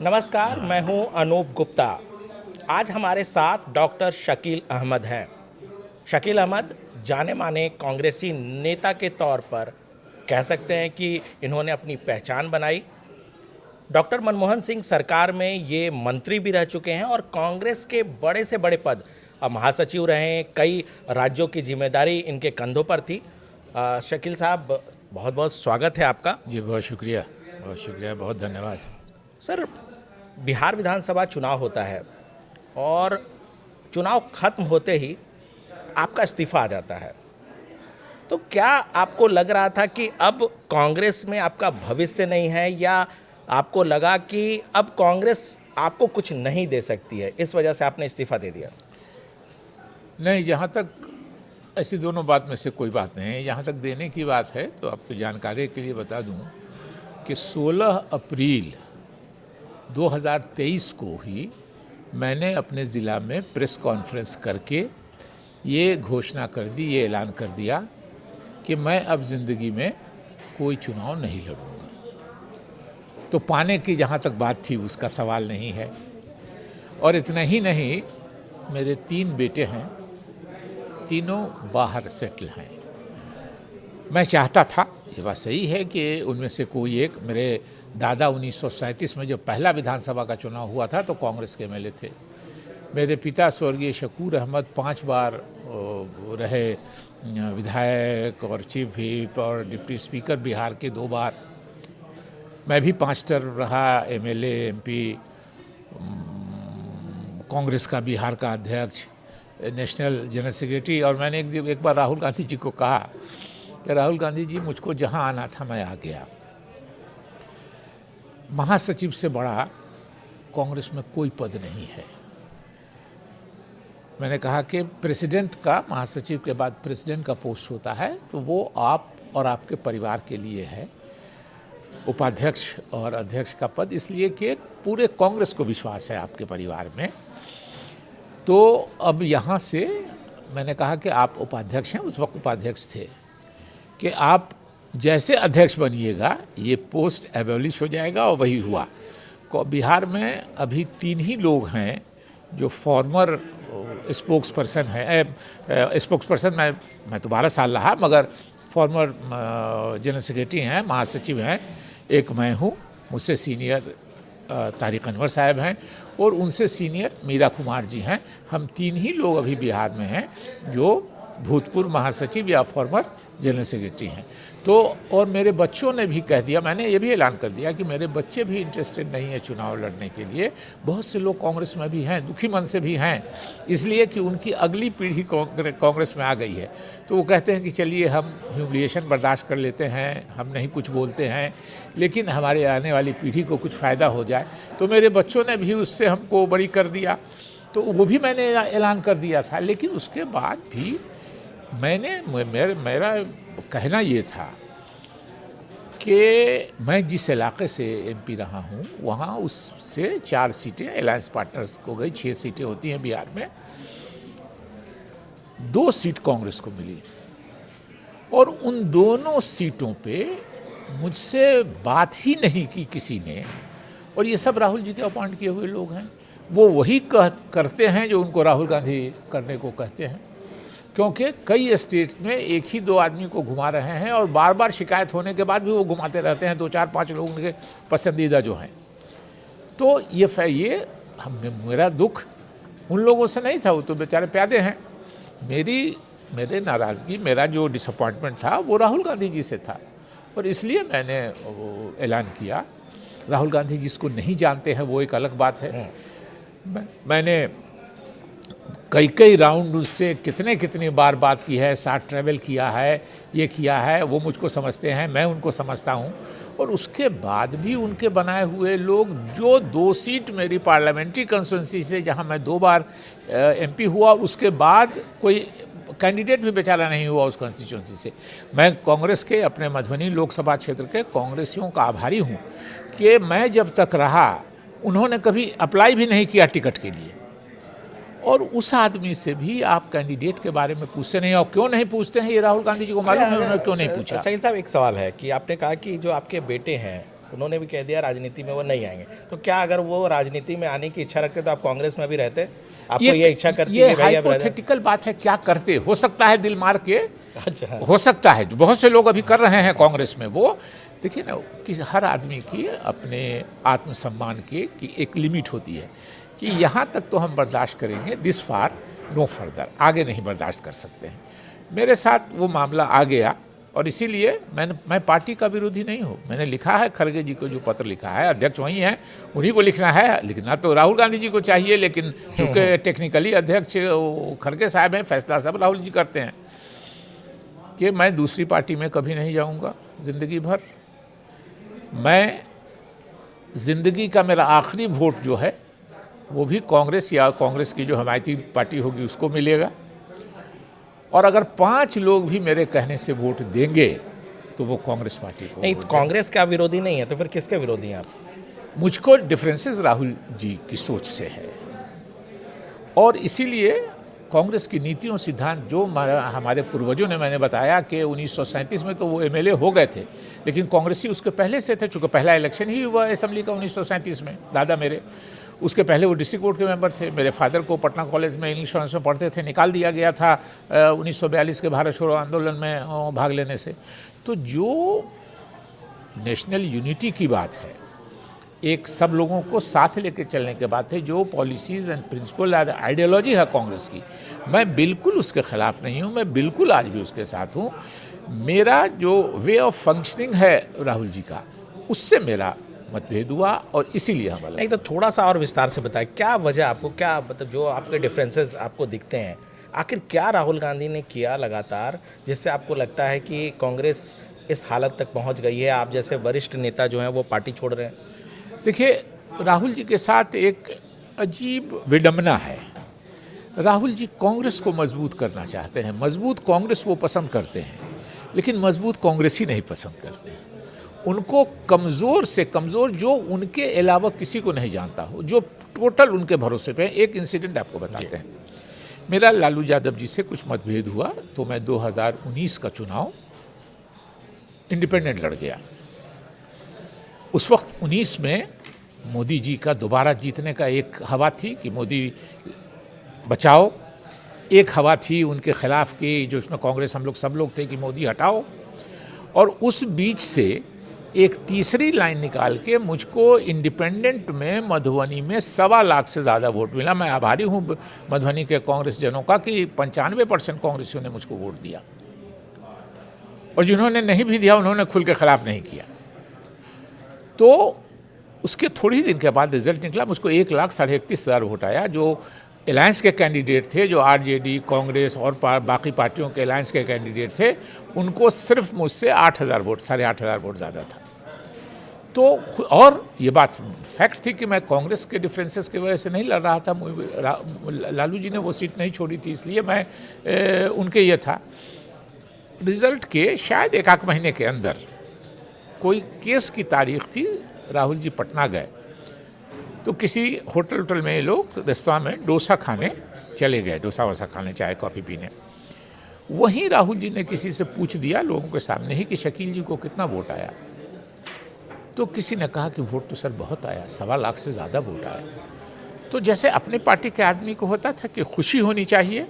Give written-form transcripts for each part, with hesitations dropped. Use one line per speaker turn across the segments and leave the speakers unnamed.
नमस्कार, मैं हूं अनूप गुप्ता। आज हमारे साथ डॉक्टर शकील अहमद हैं। शकील अहमद जाने माने कांग्रेसी नेता के तौर पर कह सकते हैं कि इन्होंने अपनी पहचान बनाई। डॉक्टर मनमोहन सिंह सरकार में ये मंत्री भी रह चुके हैं और कांग्रेस के बड़े से बड़े पद, महासचिव रहे, कई राज्यों की जिम्मेदारी इनके कंधों पर थी। शकील साहब, बहुत बहुत स्वागत है आपका।
जी बहुत शुक्रिया, बहुत धन्यवाद।
सर, बिहार विधानसभा चुनाव होता है और चुनाव खत्म होते ही आपका इस्तीफा आ जाता है, तो क्या आपको लग रहा था कि अब कांग्रेस में आपका भविष्य नहीं है, या आपको लगा कि अब कांग्रेस आपको कुछ नहीं दे सकती है, इस वजह से आपने इस्तीफा दे दिया?
नहीं, जहाँ तक ऐसी दोनों बात में से कोई बात नहीं है। जहाँ तक देने की बात है तो आपको जानकारी के लिए बता दूं कि 16 अप्रैल 2023 को ही मैंने अपने ज़िला में प्रेस कॉन्फ्रेंस करके ये घोषणा कर दी, ये ऐलान कर दिया कि मैं अब ज़िंदगी में कोई चुनाव नहीं लड़ूंगा। तो पाने की जहाँ तक बात थी उसका सवाल नहीं है। और इतना ही नहीं, मेरे 3 बेटे हैं, तीनों बाहर सेटल हैं। मैं चाहता था, ये बात सही है कि उनमें से कोई एक, मेरे दादा 1937 में जब पहला विधानसभा का चुनाव हुआ था तो कांग्रेस के एमएलए थे। मेरे पिता स्वर्गीय शकूर अहमद 5 बार रहे विधायक और चीफ व्हिप और डिप्टी स्पीकर बिहार के 2 बार। मैं भी 5 टर्म रहा एमएलए, एमपी, कांग्रेस का बिहार का अध्यक्ष, नेशनल जनरल सेक्रेटरी। और मैंने एक बार राहुल गांधी जी को कहा कि राहुल गांधी जी, मुझको जहां आना था मैं आ गया। महासचिव से बड़ा कांग्रेस में कोई पद नहीं है। मैंने कहा कि प्रेसिडेंट का, महासचिव के बाद प्रेसिडेंट का पोस्ट होता है तो वो आप और आपके परिवार के लिए है। उपाध्यक्ष और अध्यक्ष का पद इसलिए कि पूरे कांग्रेस को विश्वास है आपके परिवार में। तो अब यहाँ से मैंने कहा कि आप उपाध्यक्ष हैं, उस वक्त उपाध्यक्ष थे, कि आप जैसे अध्यक्ष बनिएगा ये पोस्ट एबॉलिश हो जाएगा। और वही हुआ। बिहार में अभी 3 ही लोग हैं जो फॉर्मर स्पोक्स पर्सन है। स्पोक्स पर्सन मैं तो 12 साल रहा, मगर फॉर्मर जनरल सेक्रेटरी हैं, महासचिव हैं। एक मैं हूँ, मुझसे सीनियर तारिक अनवर साहब हैं और उनसे सीनियर मीरा कुमार जी हैं। हम 3 ही लोग अभी बिहार में हैं जो भूतपूर्व महासचिव या फॉर्मर जनरल सेक्रेटरी हैं। तो और मेरे बच्चों ने भी कह दिया, मैंने ये भी ऐलान कर दिया कि मेरे बच्चे भी इंटरेस्टेड नहीं है चुनाव लड़ने के लिए। बहुत से लोग कांग्रेस में भी हैं, दुखी मन से भी हैं, इसलिए कि उनकी अगली पीढ़ी कांग्रेस में आ गई है। तो वो कहते हैं कि चलिए हम ह्यूमिलिएशन बर्दाश्त कर लेते हैं, हम नहीं कुछ बोलते हैं, लेकिन हमारे आने वाली पीढ़ी को कुछ फ़ायदा हो जाए। तो मेरे बच्चों ने भी उससे हमको बरी कर दिया, तो वो भी मैंने ऐलान कर दिया था। लेकिन उसके बाद भी मेरा कहना ये था कि मैं जिस इलाके से एमपी रहा हूँ वहाँ उससे 4 सीटें अलायंस पार्टनर्स को गई। 6 सीटें होती हैं बिहार में, 2 सीट कांग्रेस को मिली। और उन दोनों सीटों पे मुझसे बात ही नहीं की किसी ने। और ये सब राहुल जी के अपॉइंट किए हुए लोग हैं। वो वही करते हैं जो उनको राहुल गांधी करने को कहते हैं, क्योंकि कई स्टेट में 1 ही 2 आदमी को घुमा रहे हैं और बार बार शिकायत होने के बाद भी वो घुमाते रहते हैं, 2 4 5 लोग उनके पसंदीदा जो हैं। तो ये मेरा दुख उन लोगों से नहीं था, वो तो बेचारे प्यादे हैं। मेरे नाराज़गी, मेरा जो डिसअपॉइंटमेंट था वो राहुल गांधी जी से था। और इसलिए मैंने ऐलान किया। राहुल गांधी जिसको नहीं जानते हैं वो एक अलग बात है। मैंने कई राउंड उससे कितनी बार बात की है, साथ ट्रैवल किया है, ये किया है, वो मुझको समझते हैं, मैं उनको समझता हूँ। और उसके बाद भी उनके बनाए हुए लोग, जो 2 सीट मेरी पार्लियामेंट्री कंस्टिट्यूंसी से, जहाँ मैं 2 बार एमपी हुआ, उसके बाद कोई कैंडिडेट भी बेचारा नहीं हुआ उस कॉन्स्टिट्यूंसी से। मैं कांग्रेस के, अपने मधुबनी लोकसभा क्षेत्र के कांग्रेसियों का आभारी हूँ कि मैं जब तक रहा उन्होंने कभी अप्लाई भी नहीं किया टिकट के लिए। और उस आदमी से भी आप कैंडिडेट के बारे में पूछते नहीं, और क्यों नहीं पूछते हैं ये राहुल गांधी जी को मालूम है, उन्होंने क्यों नहीं पूछा।
सही साहब, एक सवाल है कि आपने कहा कि जो आपके बेटे हैं उन्होंने भी कह दिया राजनीति में वो नहीं आएंगे। तो क्या अगर वो राजनीति में आने की इच्छा रखते तो आप कांग्रेस में भी रहते? आपको ये इच्छा करती
ये
कि भाई अब
हाइपोथेटिकल बात है, क्या करते, हो सकता है दिल मार के,
अच्छा,
हो सकता है, जो बहुत से लोग अभी कर रहे हैं कांग्रेस में। वो देखिए ना कि हर आदमी की अपने आत्मसम्मान की एक लिमिट होती है कि यहाँ तक तो हम बर्दाश्त करेंगे, दिस फार नो फर्दर, आगे नहीं बर्दाश्त कर सकते हैं। मेरे साथ वो मामला आ गया और इसीलिए मैं पार्टी का विरोधी नहीं हूँ। मैंने लिखा है खड़गे जी को जो पत्र लिखा है, अध्यक्ष वही हैं, उन्हीं को लिखना है। लिखना तो राहुल गांधी जी को चाहिए, लेकिन चूंकि टेक्निकली अध्यक्ष खड़गे साहब हैं, फैसला सब राहुल जी करते हैं कि मैं दूसरी पार्टी में कभी नहीं जाऊँगा ज़िंदगी भर। मैं ज़िंदगी का मेरा आखिरी वोट जो है वो भी कांग्रेस या कांग्रेस की जो हमायती पार्टी होगी उसको मिलेगा। और अगर 5 लोग भी मेरे कहने से वोट देंगे तो वो कांग्रेस पार्टी को
नहीं, कांग्रेस का विरोधी नहीं है तो फिर किसके विरोधी हैं आप?
मुझको डिफरेंसेस राहुल जी की सोच से है और इसीलिए कांग्रेस की नीतियों सिद्धांत जो हमारे पूर्वजों ने, मैंने बताया कि 1937 में तो वो एमएलए हो गए थे, लेकिन कांग्रेसी उसके पहले से थे, चूँकि पहला इलेक्शन ही हुआ असेंबली का 1937 में, दादा मेरे। उसके पहले वो डिस्ट्रिक्ट कोर्ट के मेंबर थे। मेरे फादर को पटना कॉलेज में इंग्लिश ऑनर्स में पढ़ते थे, निकाल दिया गया था 1942 के भारत छोड़ो आंदोलन में भाग लेने से। तो जो नेशनल यूनिटी की बात है, एक सब लोगों को साथ लेके चलने के बात है, जो पॉलिसीज़ एंड प्रिंसिपल और आइडियोलॉजी है कांग्रेस की, मैं बिल्कुल उसके ख़िलाफ़ नहीं हूँ। मैं बिल्कुल आज भी उसके साथ हूँ। मेरा जो वे ऑफ फंक्शनिंग है राहुल जी का, उससे मेरा मतभेद हुआ और इसीलिए हम अलग।
नहीं तो थोड़ा सा और विस्तार से बताएं, क्या वजह आपको, क्या मतलब जो आपके डिफरेंसेस आपको दिखते हैं, आखिर क्या राहुल गांधी ने किया लगातार जिससे आपको लगता है कि कांग्रेस इस हालत तक पहुंच गई है, आप जैसे वरिष्ठ नेता जो हैं वो पार्टी छोड़ रहे हैं?
देखिए, राहुल जी के साथ एक अजीब विडंबना है। राहुल जी कांग्रेस को मजबूत करना चाहते हैं, मजबूत कांग्रेस वो पसंद करते हैं, लेकिन मजबूत कांग्रेस ही नहीं पसंद करते हैं। उनको कमज़ोर से कमज़ोर, जो उनके अलावा किसी को नहीं जानता हो, जो टोटल उनके भरोसे पे। एक इंसिडेंट आपको बताते हैं। मेरा लालू यादव जी से कुछ मतभेद हुआ तो मैं 2019 का चुनाव इंडिपेंडेंट लड़ गया। उस वक्त 19 में मोदी जी का दोबारा जीतने का एक हवा थी कि मोदी बचाओ, एक हवा थी उनके खिलाफ की जो उसमें कांग्रेस हम लोग सब लोग थे कि मोदी हटाओ। और उस बीच से एक तीसरी लाइन निकाल के मुझको इंडिपेंडेंट में मधुबनी में 1.25 लाख से ज़्यादा वोट मिला। मैं आभारी हूँ मधुबनी के कांग्रेस जनों का कि 95% कांग्रेसियों ने मुझको वोट दिया, और जिन्होंने नहीं भी दिया उन्होंने खुल के खिलाफ नहीं किया। तो उसके थोड़ी ही दिन के बाद रिजल्ट निकला, मुझको 1,31,30,000 वोट आया। जो अलायंस के कैंडिडेट थे, जो आरजेडी, कांग्रेस और बाकी पार्टियों के अलायंस के कैंडिडेट थे, उनको सिर्फ मुझसे 8,000 वोट, 8,500 वोट ज़्यादा था। तो और ये बात फैक्ट थी कि मैं कांग्रेस के डिफरेंसेस की वजह से नहीं लड़ रहा था। लालू जी ने वो सीट नहीं छोड़ी थी, इसलिए मैं उनके ये था। रिजल्ट के शायद 1 महीने के अंदर कोई केस की तारीख थी, राहुल जी पटना गए तो किसी होटल में ये लोग रेस्तरां में डोसा खाने चले गए, डोसा वोसा खाने, चाय कॉफ़ी पीने। वहीं राहुल जी ने किसी से पूछ दिया लोगों के सामने ही कि शकील जी को कितना वोट आया। तो किसी ने कहा कि वोट तो सर बहुत आया, 1.25 लाख से ज़्यादा वोट आया। तो जैसे अपने पार्टी के आदमी को होता था कि खुशी होनी चाहिए,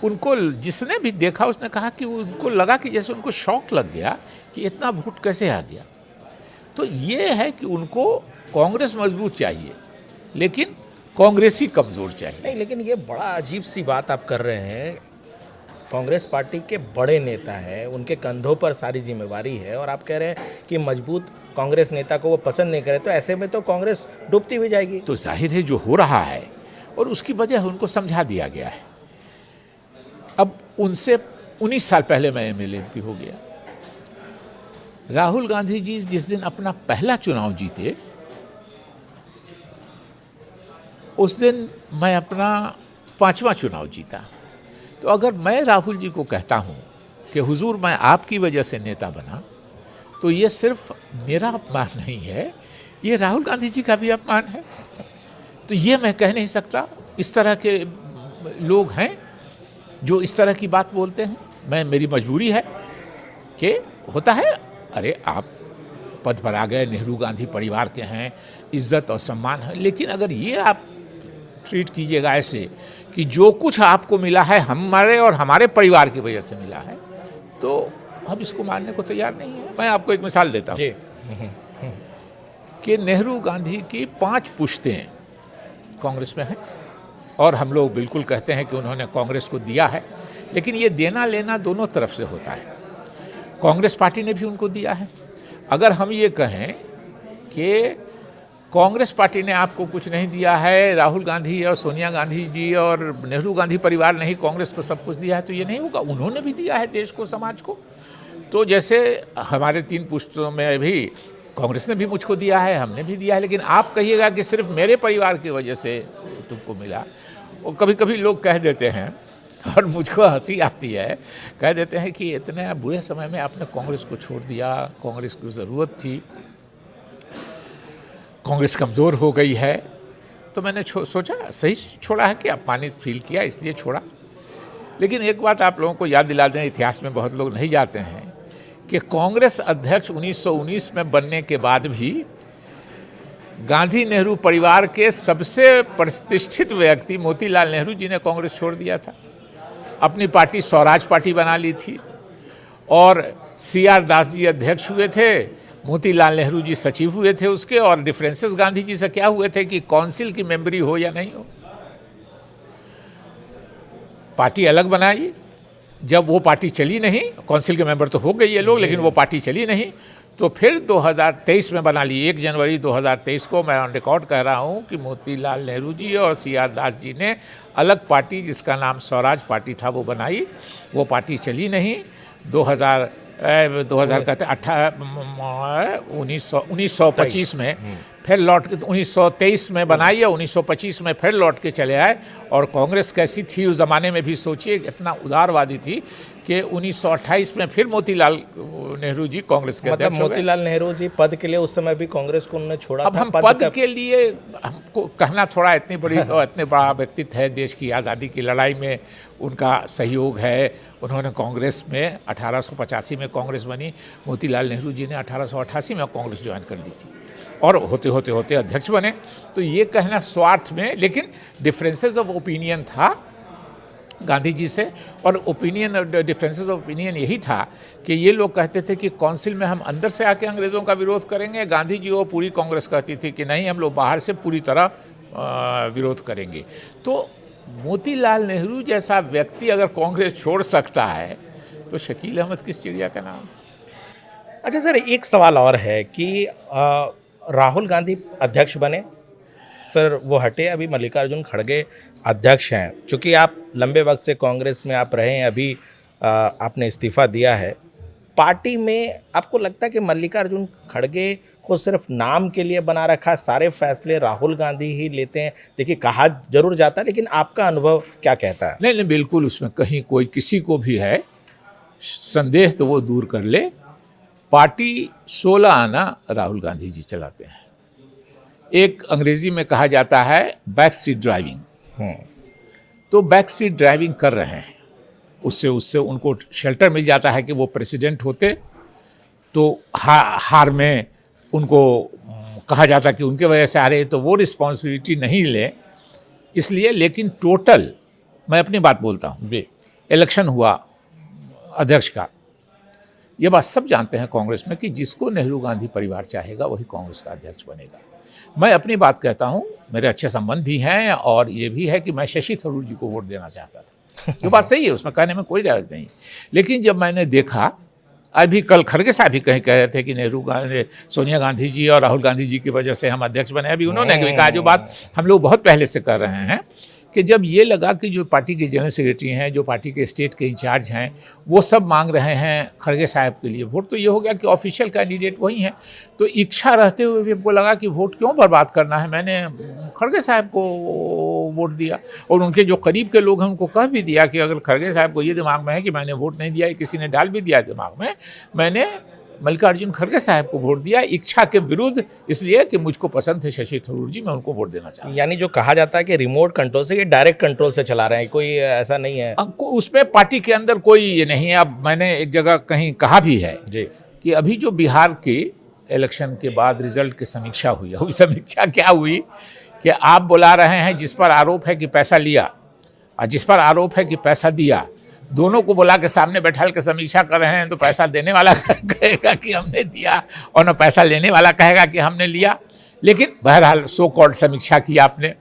उनको जिसने भी देखा उसने कहा कि उनको लगा कि जैसे उनको शौक लग गया कि इतना वोट कैसे आ गया। तो ये है कि उनको कांग्रेस मजबूत चाहिए लेकिन कांग्रेसी कमज़ोर चाहिए।
नहीं, लेकिन ये बड़ा अजीब सी बात आप कर रहे हैं। कांग्रेस पार्टी के बड़े नेता हैं, उनके कंधों पर सारी जिम्मेवारी है, और आप कह रहे हैं कि मजबूत कांग्रेस नेता को वो पसंद नहीं करे, तो ऐसे में तो कांग्रेस डूबती हुई जाएगी।
तो जाहिर है जो हो रहा है और उसकी वजह उनको समझा दिया गया है। अब उनसे 19 साल पहले मैं एमएलए भी हो गया। राहुल गांधी जी जिस दिन अपना पहला चुनाव जीते उस दिन मैं अपना 5वां चुनाव जीता। तो अगर मैं राहुल जी को कहता हूँ कि हुजूर मैं आपकी वजह से नेता बना, तो ये सिर्फ मेरा अपमान नहीं है, ये राहुल गांधी जी का भी अपमान है। तो ये मैं कह नहीं सकता। इस तरह के लोग हैं जो इस तरह की बात बोलते हैं। मेरी मजबूरी है कि होता है, अरे आप पद पर आ गए, नेहरू गांधी परिवार के हैं, इज्जत और सम्मान है। लेकिन अगर ये आप ट्रीट कीजिएगा ऐसे कि जो कुछ आपको मिला है हमारे और हमारे परिवार की वजह से मिला है, तो हम इसको मानने को तैयार नहीं है। मैं आपको एक मिसाल देता हूँ कि नेहरू गांधी की 5 पुश्तें कांग्रेस में हैं और हम लोग बिल्कुल कहते हैं कि उन्होंने कांग्रेस को दिया है, लेकिन ये देना लेना दोनों तरफ से होता है। कांग्रेस पार्टी ने भी उनको दिया है। अगर हम ये कहें कि कांग्रेस पार्टी ने आपको कुछ नहीं दिया है, राहुल गांधी और सोनिया गांधी जी और नेहरू गांधी परिवार ने ही कांग्रेस को सब कुछ दिया है, तो ये नहीं होगा। उन्होंने भी दिया है देश को, समाज को। तो जैसे हमारे 3 पुश्तों में भी कांग्रेस ने भी मुझको दिया है, हमने भी दिया है, लेकिन आप कहिएगा कि सिर्फ मेरे परिवार की वजह से तुमको मिला। और कभी कभी लोग कह देते हैं, और मुझको हंसी आती है, कह देते हैं कि इतने बुरे समय में आपने कांग्रेस को छोड़ दिया, कांग्रेस की ज़रूरत थी, कांग्रेस कमज़ोर हो गई है। तो मैंने सोचा सही छोड़ा है कि अपमानित फील किया, इसलिए छोड़ा। लेकिन एक बात आप लोगों को याद दिला दें, इतिहास में बहुत लोग नहीं जाते हैं कि कांग्रेस अध्यक्ष 1919 में बनने के बाद भी गांधी नेहरू परिवार के सबसे प्रतिष्ठित व्यक्ति मोतीलाल नेहरू जी ने कांग्रेस छोड़ दिया था। अपनी पार्टी स्वराज पार्टी बना ली थी और CR दास जी अध्यक्ष हुए थे, मोतीलाल नेहरू जी सचिव हुए थे उसके, और डिफरेंसेस गांधी जी से क्या हुए थे कि काउंसिल की मेंबरी हो या नहीं हो। पार्टी अलग बनाई, जब वो पार्टी चली नहीं, काउंसिल के मेंबर तो हो गए ये लोग, लेकिन वो पार्टी चली नहीं, तो फिर 2023 में बना ली। 1 जनवरी 2023 को मैं ऑन रिकॉर्ड कह रहा हूँ कि मोतीलाल नेहरू जी और CR दास जी ने अलग पार्टी जिसका नाम स्वराज पार्टी था वो बनाई। वो पार्टी चली नहीं। 1925 में फिर लौट के 1923 में बनाई या 1925 में फिर लौट के चले आए। और कांग्रेस कैसी थी उस ज़माने में भी सोचिए, इतना उदारवादी थी कि 1928 में फिर मोतीलाल नेहरू जी कांग्रेस के अध्यक्ष हो गए।
मोतीलाल नेहरू जी पद के लिए उस समय भी कांग्रेस को उन्होंने छोड़ा
अब
था।
हम पद के लिए हमको कहना थोड़ा इतनी बड़ा व्यक्तित्व है, देश की आज़ादी की लड़ाई में उनका सहयोग है। उन्होंने कांग्रेस में 1885 में कांग्रेस बनी, मोतीलाल नेहरू जी ने 1888 में कांग्रेस ज्वाइन कर ली थी और होते होते होते अध्यक्ष बने। तो ये कहना स्वार्थ में, लेकिन डिफरेंसेस ऑफ ओपिनियन था गांधी जी से, और डिफरेंसेस ऑफ ओपिनियन यही था कि ये लोग कहते थे कि काउंसिल में हम अंदर से आके अंग्रेज़ों का विरोध करेंगे। गांधी जी और पूरी कांग्रेस कहती थी कि नहीं, हम लोग बाहर से पूरी तरह विरोध करेंगे। तो मोतीलाल नेहरू जैसा व्यक्ति अगर कांग्रेस छोड़ सकता है तो शकील अहमद किस चिड़िया का नाम।
अच्छा सर, एक सवाल और है कि राहुल गांधी अध्यक्ष बने, फिर वो हटे, अभी मल्लिकार्जुन खड़गे अध्यक्ष हैं। चूँकि आप लंबे वक्त से कांग्रेस में आप रहे हैं, अभी आपने इस्तीफ़ा दिया है, पार्टी में आपको लगता है कि मल्लिकार्जुन खड़गे को सिर्फ नाम के लिए बना रखा, सारे फैसले राहुल गांधी ही लेते हैं? देखिए, कहा जरूर जाता है, लेकिन आपका अनुभव क्या कहता है?
नहीं, बिल्कुल उसमें कहीं कोई किसी को भी है संदेह तो वो दूर कर ले। पार्टी 16 आना राहुल गांधी जी चलाते हैं। एक अंग्रेजी में कहा जाता है बैक सीट ड्राइविंग। तो बैक सीट ड्राइविंग कर रहे हैं, उससे उनको शेल्टर मिल जाता है कि वो प्रेसिडेंट होते तो हार में उनको कहा जाता कि उनके वजह से हारे, तो वो रिस्पॉन्सिबिलिटी नहीं ले इसलिए। लेकिन टोटल मैं अपनी बात बोलता हूँ, इलेक्शन हुआ अध्यक्ष का, ये बात सब जानते हैं कांग्रेस में कि जिसको नेहरू गांधी परिवार चाहेगा वही कांग्रेस का अध्यक्ष बनेगा। मैं अपनी बात कहता हूँ, मेरे अच्छे संबंध भी हैं और ये भी है कि मैं शशि थरूर जी को वोट देना चाहता था। ये बात सही है, उसमें कहने में कोई राय नहीं। लेकिन जब मैंने देखा, अभी कल खड़गे साहब भी कह रहे थे कि सोनिया गांधी जी और राहुल गांधी जी की वजह से हम अध्यक्ष बने। अभी उन्होंने भी कहा जो बात हम लोग बहुत पहले से कर रहे हैं कि जब ये लगा कि जो पार्टी के जनरल सेक्रेटरी हैं, जो पार्टी के स्टेट के इंचार्ज हैं, वो सब मांग रहे हैं खड़गे साहब के लिए वोट, तो ये हो गया कि ऑफिशियल कैंडिडेट वही हैं। तो इच्छा रहते हुए भी हमको लगा कि वोट क्यों बर्बाद करना है, मैंने खड़गे साहब को वोट दिया। और उनके जो करीब के लोग हैं उनको कह भी दिया कि अगर खड़गे साहब को ये दिमाग में है कि मैंने वोट नहीं दिया, किसी ने डाल भी दिया दिमाग में, मैंने मल्लिकार्जुन खड़गे साहब को वोट दिया इच्छा के विरुद्ध, इसलिए कि मुझको पसंद थे शशि थरूर जी, मैं उनको वोट देना चाहता हूं।
यानी जो कहा जाता है कि रिमोट कंट्रोल से, ये डायरेक्ट कंट्रोल से चला रहे हैं, कोई ऐसा नहीं है?
उसमें पार्टी के अंदर कोई ये नहीं है। अब मैंने एक जगह कहीं कहा भी है जी कि अभी जो बिहार की इलेक्शन के बाद रिजल्ट की समीक्षा हुई। अभी समीक्षा क्या हुई कि आप बुला रहे हैं जिस पर आरोप है कि पैसा लिया और जिस पर आरोप है कि पैसा दिया, दोनों को बुला के सामने बैठाल के समीक्षा कर रहे हैं। तो पैसा देने वाला कहेगा कि हमने दिया और न पैसा लेने वाला कहेगा कि हमने लिया। लेकिन बहरहाल सो कॉल्ड समीक्षा की आपने।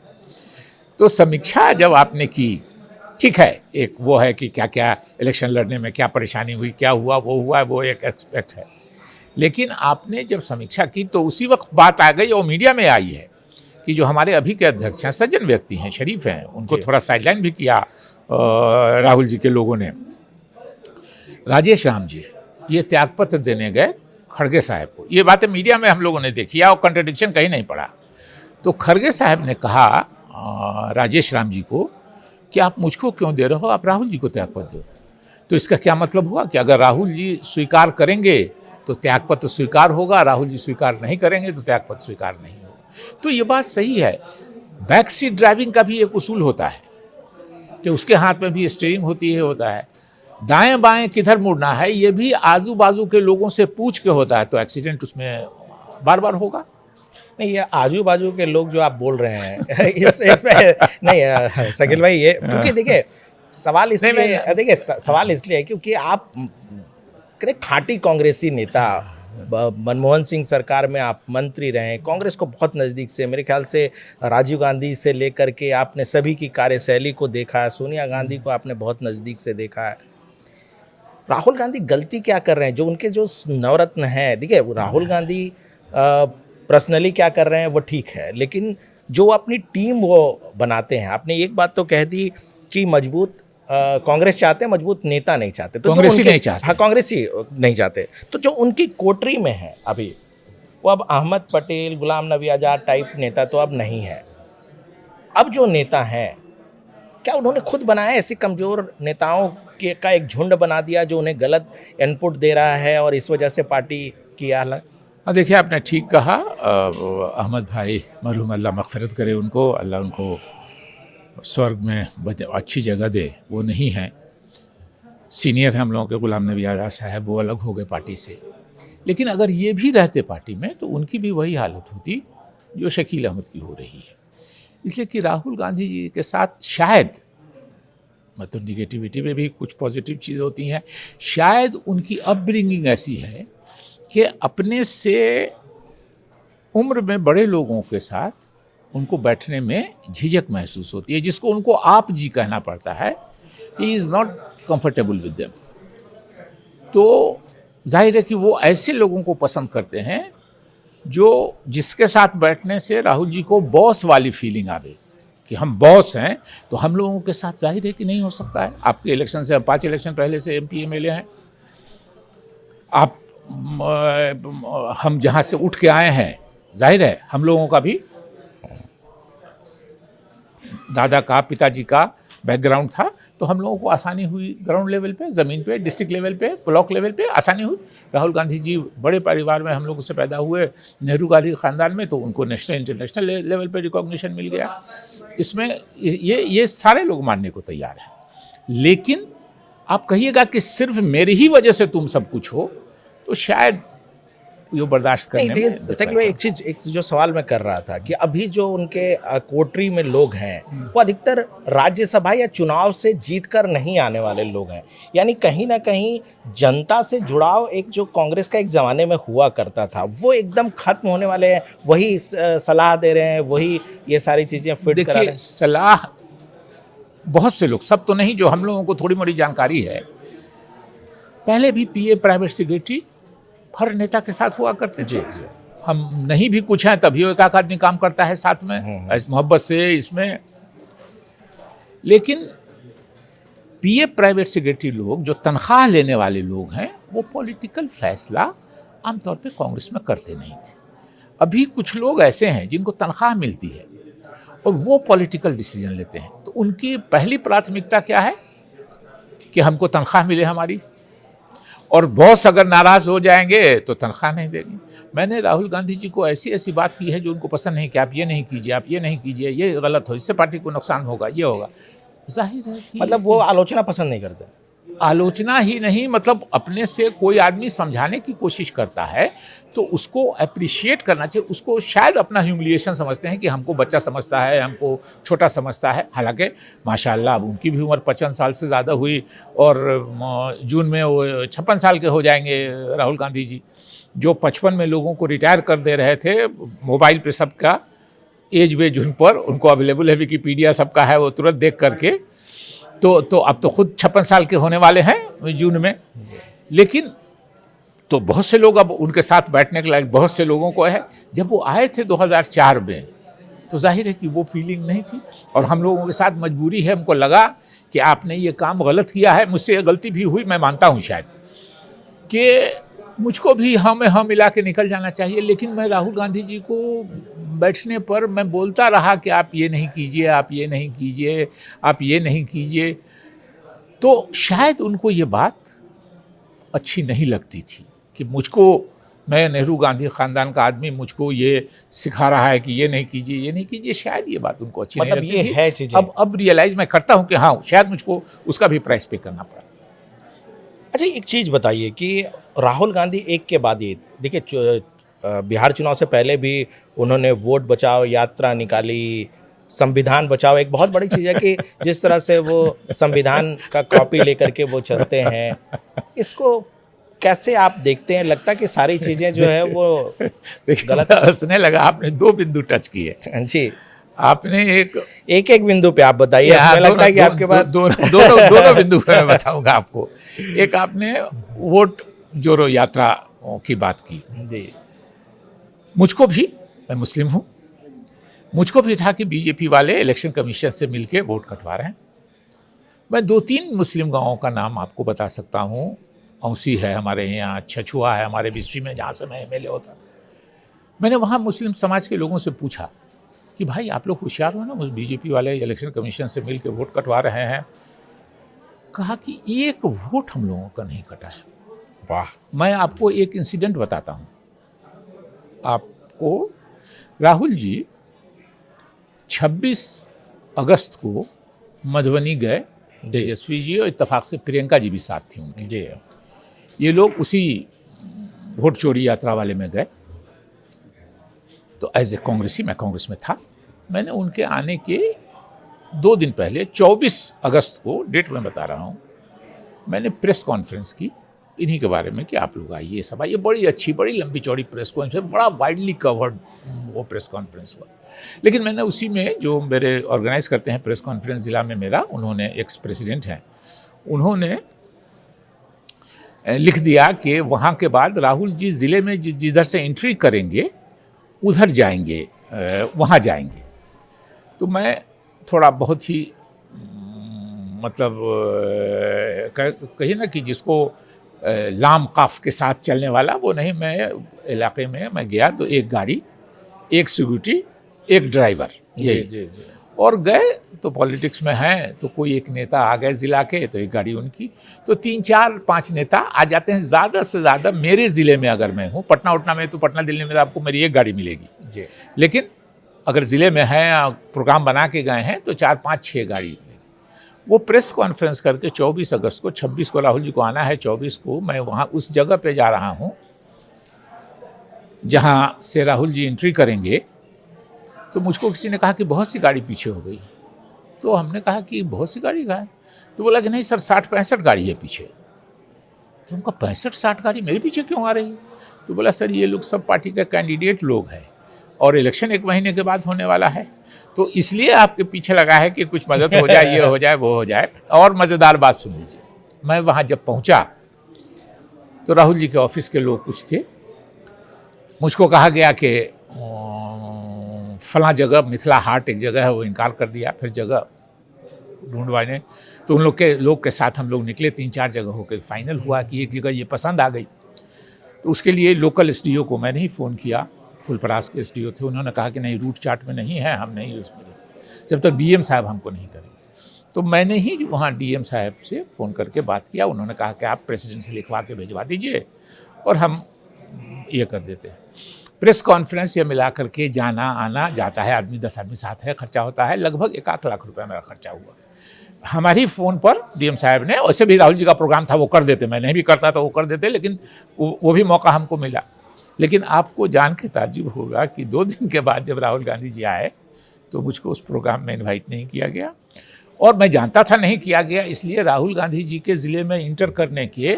तो समीक्षा जब आपने की, ठीक है, एक वो है कि क्या क्या इलेक्शन लड़ने में क्या परेशानी हुई, क्या हुआ, वो एक एक्सपेक्ट है। लेकिन आपने जब समीक्षा की तो उसी वक्त बात आ गई और मीडिया में आई है कि जो हमारे अभी के अध्यक्ष हैं, सज्जन व्यक्ति हैं, शरीफ हैं, उनको थोड़ा साइडलाइन भी किया राहुल जी के लोगों ने। राजेश राम जी ये त्यागपत्र देने गए खड़गे साहब को। ये बातें मीडिया में हम लोगों ने देखी और कंट्रडिक्शन कहीं नहीं पड़ा। तो खड़गे साहब ने कहा राजेश राम जी को कि आप मुझको क्यों दे रहे हो, आप राहुल जी को त्यागपत्र दो। तो इसका क्या मतलब हुआ कि अगर राहुल जी स्वीकार करेंगे तो त्यागपत्र स्वीकार होगा, राहुल जी स्वीकार नहीं करेंगे तो त्यागपत्र स्वीकार नहीं होगा। तो ये बात सही है। बैक सीट ड्राइविंग का भी एक उसूल होता है कि उसके हाथ में भी स्टीयरिंग होता है। दाएं बाएं किधर मुड़ना है ये भी आजू बाजू के लोगों से पूछ के होता है। तो एक्सीडेंट उसमें बार बार होगा।
नहीं, ये आजू बाजू के लोग जो आप बोल रहे हैं इसमें नहीं शकील भाई, ये क्योंकि देखिए सवाल इसलिए है क्योंकि आप खाटी कांग्रेसी नेता, मनमोहन सिंह सरकार में आप मंत्री रहे, कांग्रेस को बहुत नज़दीक से, मेरे ख्याल से राजीव गांधी से लेकर के आपने सभी की कार्यशैली को देखा है, सोनिया गांधी को आपने बहुत नज़दीक से देखा है। राहुल गांधी गलती क्या कर रहे हैं? जो उनके जो नवरत्न हैं, देखिए राहुल गांधी पर्सनली क्या कर रहे हैं वो ठीक है, लेकिन जो अपनी टीम वो बनाते हैं, आपने एक बात तो कह दी कि मजबूत कांग्रेस चाहते हैं, मजबूत नेता नहीं चाहते। तो
कांग्रेसी नहीं चाहते।
हाँ, कांग्रेसी नहीं चाहते। तो जो उनकी कोटरी में है अभी, वो अब अहमद पटेल, गुलाम नबी आज़ाद टाइप नेता तो अब नहीं है। अब जो नेता हैं, क्या उन्होंने खुद बनाया ऐसे कमज़ोर नेताओं के का एक झुंड बना दिया जो उन्हें गलत इनपुट दे रहा है और इस वजह से पार्टी की हालत?
देखिए, आपने ठीक कहा। अहमद भाई मरहूम, अल्लाह मग़फ़िरत करे उनको, अल्लाह उनको स्वर्ग में अच्छी जगह दे, वो नहीं है। सीनियर हैं हम लोगों के गुलाम नबी आज़ाद साहब, वो अलग हो गए पार्टी से। लेकिन अगर ये भी रहते पार्टी में तो उनकी भी वही हालत होती जो शकील अहमद की हो रही है। इसलिए कि राहुल गांधी जी के साथ शायद, मतलब निगेटिविटी में भी कुछ पॉजिटिव चीज़ होती हैं, शायद उनकी अपब्रिंगिंग ऐसी है कि अपने से उम्र में बड़े लोगों के साथ उनको बैठने में झिझक महसूस होती है, जिसको उनको आप जी कहना पड़ता है। He is not comfortable with them. तो जाहिर है कि वो ऐसे लोगों को पसंद करते हैं जो जिसके साथ बैठने से राहुल जी को बॉस वाली फीलिंग आवे कि हम बॉस हैं। तो हम लोगों के साथ जाहिर है कि नहीं हो सकता है। आपके इलेक्शन से 5 इलेक्शन पहले से MP MLA हैं। आप हम जहाँ से उठ के आए हैं, जाहिर है हम लोगों का भी दादा का, पिताजी का बैकग्राउंड था। तो हम लोगों को आसानी हुई ग्राउंड लेवल पे, ज़मीन पे, डिस्ट्रिक्ट लेवल पे, ब्लॉक लेवल पे आसानी हुई। राहुल गांधी जी बड़े परिवार में हम लोगों से पैदा हुए, नेहरू गांधी ख़ानदान में, तो उनको नेशनल इंटरनेशनल लेवल पे रिकॉग्निशन मिल गया। इसमें ये सारे लोग मानने को तैयार हैं। लेकिन आप कहिएगा कि सिर्फ मेरी ही वजह से तुम सब कुछ हो, तो शायद ये बर्दाश्त करने में।
सच में एक जो सवाल मैं कर रहा था कि अभी जो उनके कोटरी में लोग हैं वो अधिकतर राज्यसभा या चुनाव से जीतकर नहीं आने वाले लोग हैं। यानी कहीं ना कहीं जनता से जुड़ाव एक जो कांग्रेस का एक ज़माने में हुआ करता था वो एकदम खत्म होने वाले हैं। वही सलाह दे रहे हैं, वही ये सारी चीज़ें फिट करा रहे हैं।
सलाह बहुत से लोग, सब तो नहीं, जो हम लोगों को थोड़ी मोड़ी जानकारी है, पहले भी PA प्राइवेट सेक्रेटरी हर नेता के साथ हुआ करते थे। हम नहीं भी कुछ हैं तभी एक आदमी काम करता है साथ में, इस मोहब्बत से इसमें। लेकिन PA प्राइवेट सेक्रेटरी लोग, जो तनख्वाह लेने वाले लोग हैं, वो पॉलिटिकल फैसला आमतौर पे कांग्रेस में करते नहीं थे। अभी कुछ लोग ऐसे हैं जिनको तनख्वाह मिलती है और वो पॉलिटिकल डिसीजन लेते हैं। तो उनकी पहली प्राथमिकता क्या है कि हमको तनख्वाह मिले हमारी, और बॉस अगर नाराज़ हो जाएंगे तो तनख्वाह नहीं देंगे। मैंने राहुल गांधी जी को ऐसी बात की है जो उनको पसंद नहीं कि आप ये नहीं कीजिए, आप ये नहीं कीजिए, ये गलत हो, इससे पार्टी को नुकसान होगा, ये होगा। जाहिर है कि
मतलब वो आलोचना पसंद नहीं करते।
आलोचना ही नहीं, मतलब अपने से कोई आदमी समझाने की कोशिश करता है तो उसको अप्रिशिएट करना चाहिए। उसको शायद अपना ह्यूमिलिएशन समझते हैं कि हमको बच्चा समझता है, हमको छोटा समझता है। हालांकि माशाल्लाह अब उनकी भी उम्र 55 साल से ज़्यादा हुई और जून में वो 56 साल के हो जाएंगे राहुल गांधी जी, जो 55 में लोगों को रिटायर कर दे रहे थे। मोबाइल पे सबका एज वेज उन पर उनको अवेलेबल है, विकीपीडिया सबका है, वो तुरंत देख करके तो अब तो खुद 56 साल के होने वाले हैं जून में। लेकिन तो बहुत से लोग अब उनके साथ बैठने के लायक बहुत से लोगों को है। जब वो आए थे 2004 में तो जाहिर है कि वो फीलिंग नहीं थी, और हम लोगों के साथ मजबूरी है। हमको लगा कि आपने ये काम गलत किया है, मुझसे ये गलती भी हुई, मैं मानता हूँ शायद कि मुझको भी हाँ में हाँ मिला के निकल जाना चाहिए। लेकिन मैं राहुल गांधी जी को बैठने पर मैं बोलता रहा कि आप ये नहीं कीजिए, आप ये नहीं कीजिए, आप ये नहीं कीजिए, तो शायद उनको ये बात अच्छी नहीं लगती थी कि मुझको, मैं नेहरू गांधी ख़ानदान का आदमी, मुझको ये सिखा रहा है कि ये नहीं कीजिए, ये नहीं कीजिए। शायद ये बात उनको अच्छी नहीं लगती
ये
थी।
है चीज़ें।
अब रियलाइज़ मैं करता हूँ कि हाँ शायद मुझको उसका भी प्राइस पे करना पड़ा।
अच्छा, एक चीज़ बताइए कि राहुल गांधी एक के बाद एक, देखिए बिहार चुनाव से पहले भी उन्होंने वोट बचाओ यात्रा निकाली, संविधान बचाओ, एक बहुत बड़ी चीज़ है कि जिस तरह से वो संविधान का कॉपी लेकर के वो चलते हैं, इसको कैसे आप देखते हैं? लगता है कि सारी चीज़ें जो है वो गलत।
हंसने लगा, आपने दो बिंदु टच किए
जी,
आपने।
एक बिंदु पे आप बताइए। हमें लगता है कि आपके पास
दोनों बिंदु पे मैं बताऊंगा आपको। एक आपने वोट जोड़ो यात्रा की बात की।
जी,
मुझको भी, मैं मुस्लिम हूँ, मुझको भी था कि बीजेपी वाले इलेक्शन कमीशन से मिलके वोट कटवा रहे हैं। मैं 2-3 मुस्लिम गांवों का नाम आपको बता सकता हूँ। औसी है हमारे यहाँ, छछुआ है हमारे बिस्ट्री में जहाँ से मैं एमएलए होता था। मैंने वहाँ मुस्लिम समाज के लोगों से पूछा कि भाई आप लोग होशियार हो ना, बीजेपी वाले इलेक्शन कमीशन से मिल के वोट कटवा रहे हैं। कहा कि एक वोट हम लोगों का नहीं कटा है। वाह, मैं आपको एक इंसिडेंट बताता हूँ आपको। राहुल जी 26 अगस्त को मधुबनी गए, तेजस्वी जी और इत्तेफाक से प्रियंका जी भी साथ थी उनकी।
जी,
ये लोग उसी वोट चोरी यात्रा वाले में गए। तो एज ए कांग्रेसी, मैं कांग्रेस में था, मैंने उनके आने के 2 दिन पहले 24 अगस्त को, डेट मैं बता रहा हूँ, मैंने प्रेस कॉन्फ्रेंस की इन्हीं के बारे में कि आप लोग आइए, सब आइए। बड़ी अच्छी, बड़ी लंबी चौड़ी प्रेस कॉन्फ्रेंस, बड़ा वाइडली कवर्ड वो प्रेस कॉन्फ्रेंस हुआ। लेकिन मैंने उसी में, जो मेरे ऑर्गेनाइज करते हैं प्रेस कॉन्फ्रेंस ज़िला में मेरा, उन्होंने, एक्स प्रेसिडेंट हैं, उन्होंने लिख दिया कि वहाँ के बाद राहुल जी ज़िले में जिधर से एंट्री करेंगे उधर जाएंगे, वहाँ जाएंगे। तो मैं थोड़ा बहुत ही मतलब कहिए ना कि जिसको लाम काफ के साथ चलने वाला, वो नहीं। मैं इलाके में मैं गया तो एक गाड़ी, एक सिक्योरिटी, एक ड्राइवर, यही। और गए तो पॉलिटिक्स में हैं तो कोई एक नेता आ गए ज़िला के, तो एक गाड़ी उनकी, तो 3-4-5 नेता आ जाते हैं। ज़्यादा से ज़्यादा मेरे ज़िले में अगर मैं हूँ, पटना उटना में, तो पटना दिल्ली में तो आपको मेरी एक गाड़ी मिलेगी जी। लेकिन अगर ज़िले में हैं, प्रोग्राम बना के गए हैं, तो 4-5-6 गाड़ी मिलेगी। वो प्रेस कॉन्फ्रेंस करके 24 अगस्त को, 26 को राहुल जी को आना है, 24 को मैं वहाँ उस जगह पे जा रहा हूँ जहाँ से राहुल जी एंट्री करेंगे। तो मुझको किसी ने कहा कि बहुत सी गाड़ी पीछे हो गई। तो हमने कहा कि बहुत सी गाड़ी कहाँ है? तो बोला कि नहीं सर, 60-65 गाड़ी है पीछे। तो हमको 65-60 गाड़ी मेरे पीछे क्यों आ रही है? तो बोला सर, ये लोग सब पार्टी के कैंडिडेट लोग हैं और इलेक्शन 1 महीने के बाद होने वाला है, तो इसलिए आपके पीछे लगा है कि कुछ मदद हो जाए, ये हो जाए, वो हो जाए। और मज़ेदार बात सुन लीजिए, मैं वहाँ जब पहुँचा तो राहुल जी के ऑफिस के लोग कुछ थे। मुझको कहा गया कि फलां जगह, मिथिला हाट एक जगह है, वो इनकार कर दिया। फिर जगह ढूंढवाने, तो उन लोग के साथ हम लोग निकले, 3-4 जगह होकर फाइनल हुआ कि एक जगह ये पसंद आ गई। तो उसके लिए लोकल एसडीओ को मैंने ही फ़ोन किया, फुलपरास के एसडीओ थे, उन्होंने कहा कि नहीं, रूट चार्ट में नहीं है, हम नहीं उसमें, जब तक डीएम साहब हमको नहीं करेंगे। तो मैंने ही वहाँ डीएम साहब से फ़ोन करके बात किया। उन्होंने कहा कि आप प्रेसिडेंट से लिखवा के भिजवा दीजिए और हम ये कर देते हैं। प्रेस कॉन्फ्रेंस ये मिला करके जाना आना, जाता है आदमी, 10 आदमी साथ है, खर्चा होता है लगभग 1-8 लाख रुपए मेरा खर्चा हुआ। हमारी फ़ोन पर डीएम साहब ने, वैसे भी राहुल जी का प्रोग्राम था वो कर देते, मैं नहीं भी करता तो वो कर देते, लेकिन वो भी मौका हमको मिला। लेकिन आपको जान के ताज्जुब होगा कि 2 दिन के बाद जब राहुल गांधी जी आए तो मुझको उस प्रोग्राम में इनवाइट नहीं किया गया, और मैं जानता था नहीं किया गया, इसलिए राहुल गांधी जी के ज़िले में इंटर करने के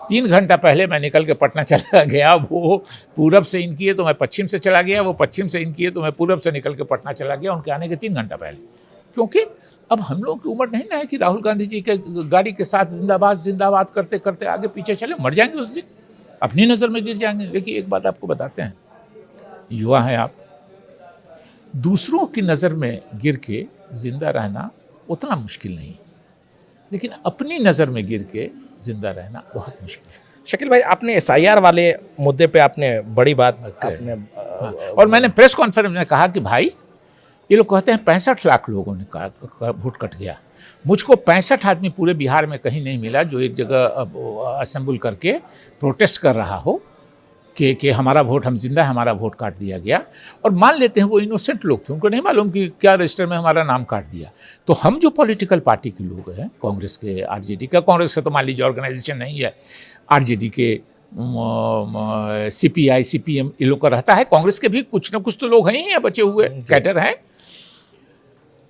3 घंटा पहले मैं निकल के पटना चला गया। वो पूरब से इन किए तो मैं पश्चिम से चला गया, वो पश्चिम से इन किए तो मैं पूरब से निकल के पटना चला गया उनके आने के 3 घंटा पहले। क्योंकि अब हम लोग की उम्र नहीं ना है कि राहुल गांधी जी के गाड़ी के साथ जिंदाबाद जिंदाबाद करते करते आगे पीछे चले, मर जाएंगे उस दिन, अपनी नज़र में गिर जाएंगे। देखिए एक बात आपको बताते हैं, युवा हैं आप, दूसरों की नज़र में गिर के जिंदा रहना उतना मुश्किल नहीं, लेकिन अपनी नज़र में गिर के जिंदा रहना बहुत मुश्किल है।
शकील भाई, आपने एसआईआर वाले मुद्दे पे आपने बड़ी बात आपने
हाँ, और मैंने प्रेस कॉन्फ्रेंस में कहा कि भाई ये लोग कहते हैं 65 लाख लोगों ने वोट कट गया, मुझको 65 आदमी पूरे बिहार में कहीं नहीं मिला जो एक जगह असेंबल करके प्रोटेस्ट कर रहा हो कि हमारा वोट, हम जिंदा है, हमारा वोट काट दिया गया। और मान लेते हैं वो इनोसेंट लोग थे, उनको नहीं मालूम कि क्या रजिस्टर में हमारा नाम काट दिया। तो हम जो पॉलिटिकल पार्टी के लोग हैं, कांग्रेस के, आरजेडी का, कांग्रेस का तो मान लीजिए ऑर्गेनाइजेशन नहीं है, आरजेडी के, सीपीआई, सीपीएम, ये लोग का रहता है, कांग्रेस के भी कुछ ना कुछ तो लोग हैं ही बचे हुए कैडर हैं।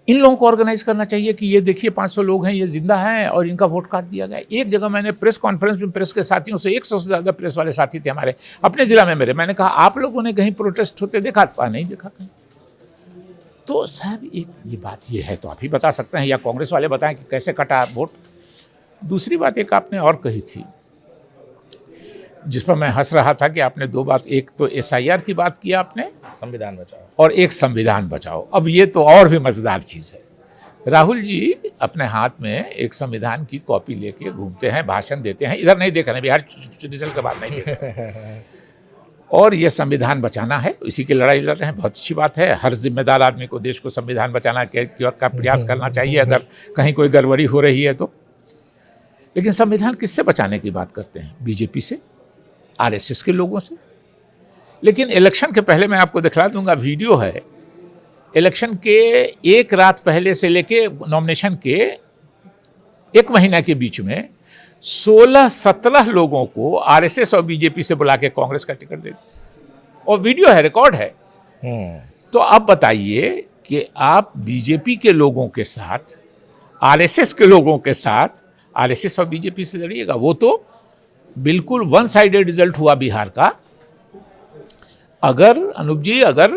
इन लोगों को ऑर्गेनाइज करना चाहिए कि ये देखिए 500 लोग हैं, ये जिंदा हैं और इनका वोट काट दिया गया। एक जगह मैंने प्रेस कॉन्फ्रेंस में प्रेस के साथियों से, 100 से ज़्यादा प्रेस वाले साथी थे हमारे अपने ज़िला में मेरे, मैंने कहा आप लोगों ने कहीं प्रोटेस्ट होते देखा? नहीं देखा कहीं। तो साहब एक ये बात ये है तो आप ही बता सकते हैं, या कांग्रेस वाले बताएं कि कैसे कटा वोट। दूसरी बात एक आपने और कही थी जिस पर मैं हंस रहा था कि आपने 2 बात, एक तो एसआईआर की बात किया आपने,
संविधान बचाओ,
और एक संविधान बचाओ। अब ये तो और भी मज़ेदार चीज़ है, राहुल जी अपने हाथ में एक संविधान की कॉपी लेके घूमते हैं, भाषण देते हैं, इधर नहीं देखा, बिहार रिजल्ट के बाद नहीं देखा और ये संविधान बचाना है, इसी की लड़ाई लड़ रहे हैं, बहुत अच्छी बात है। हर जिम्मेदार आदमी को देश को संविधान बचाना का प्रयास करना चाहिए अगर कहीं कोई गड़बड़ी हो रही है तो। लेकिन संविधान किससे बचाने की बात करते हैं? बीजेपी से, आरएसएस के लोगों से। लेकिन इलेक्शन के पहले मैं आपको दिखला दूंगा, वीडियो है, इलेक्शन के एक रात पहले से लेके नॉमिनेशन के 1 महीना के बीच में 16-17 लोगों को आरएसएस और बीजेपी से बुला के कांग्रेस का टिकट दे दिया, और वीडियो है, रिकॉर्ड है। तो अब बताइए कि आप बीजेपी के लोगों के साथ, आरएसएस के लोगों के साथ, आरएसएस और बीजेपी से लड़िएगा? वो तो बिल्कुल वन साइडेड रिजल्ट हुआ बिहार का। अगर अनूप जी, अगर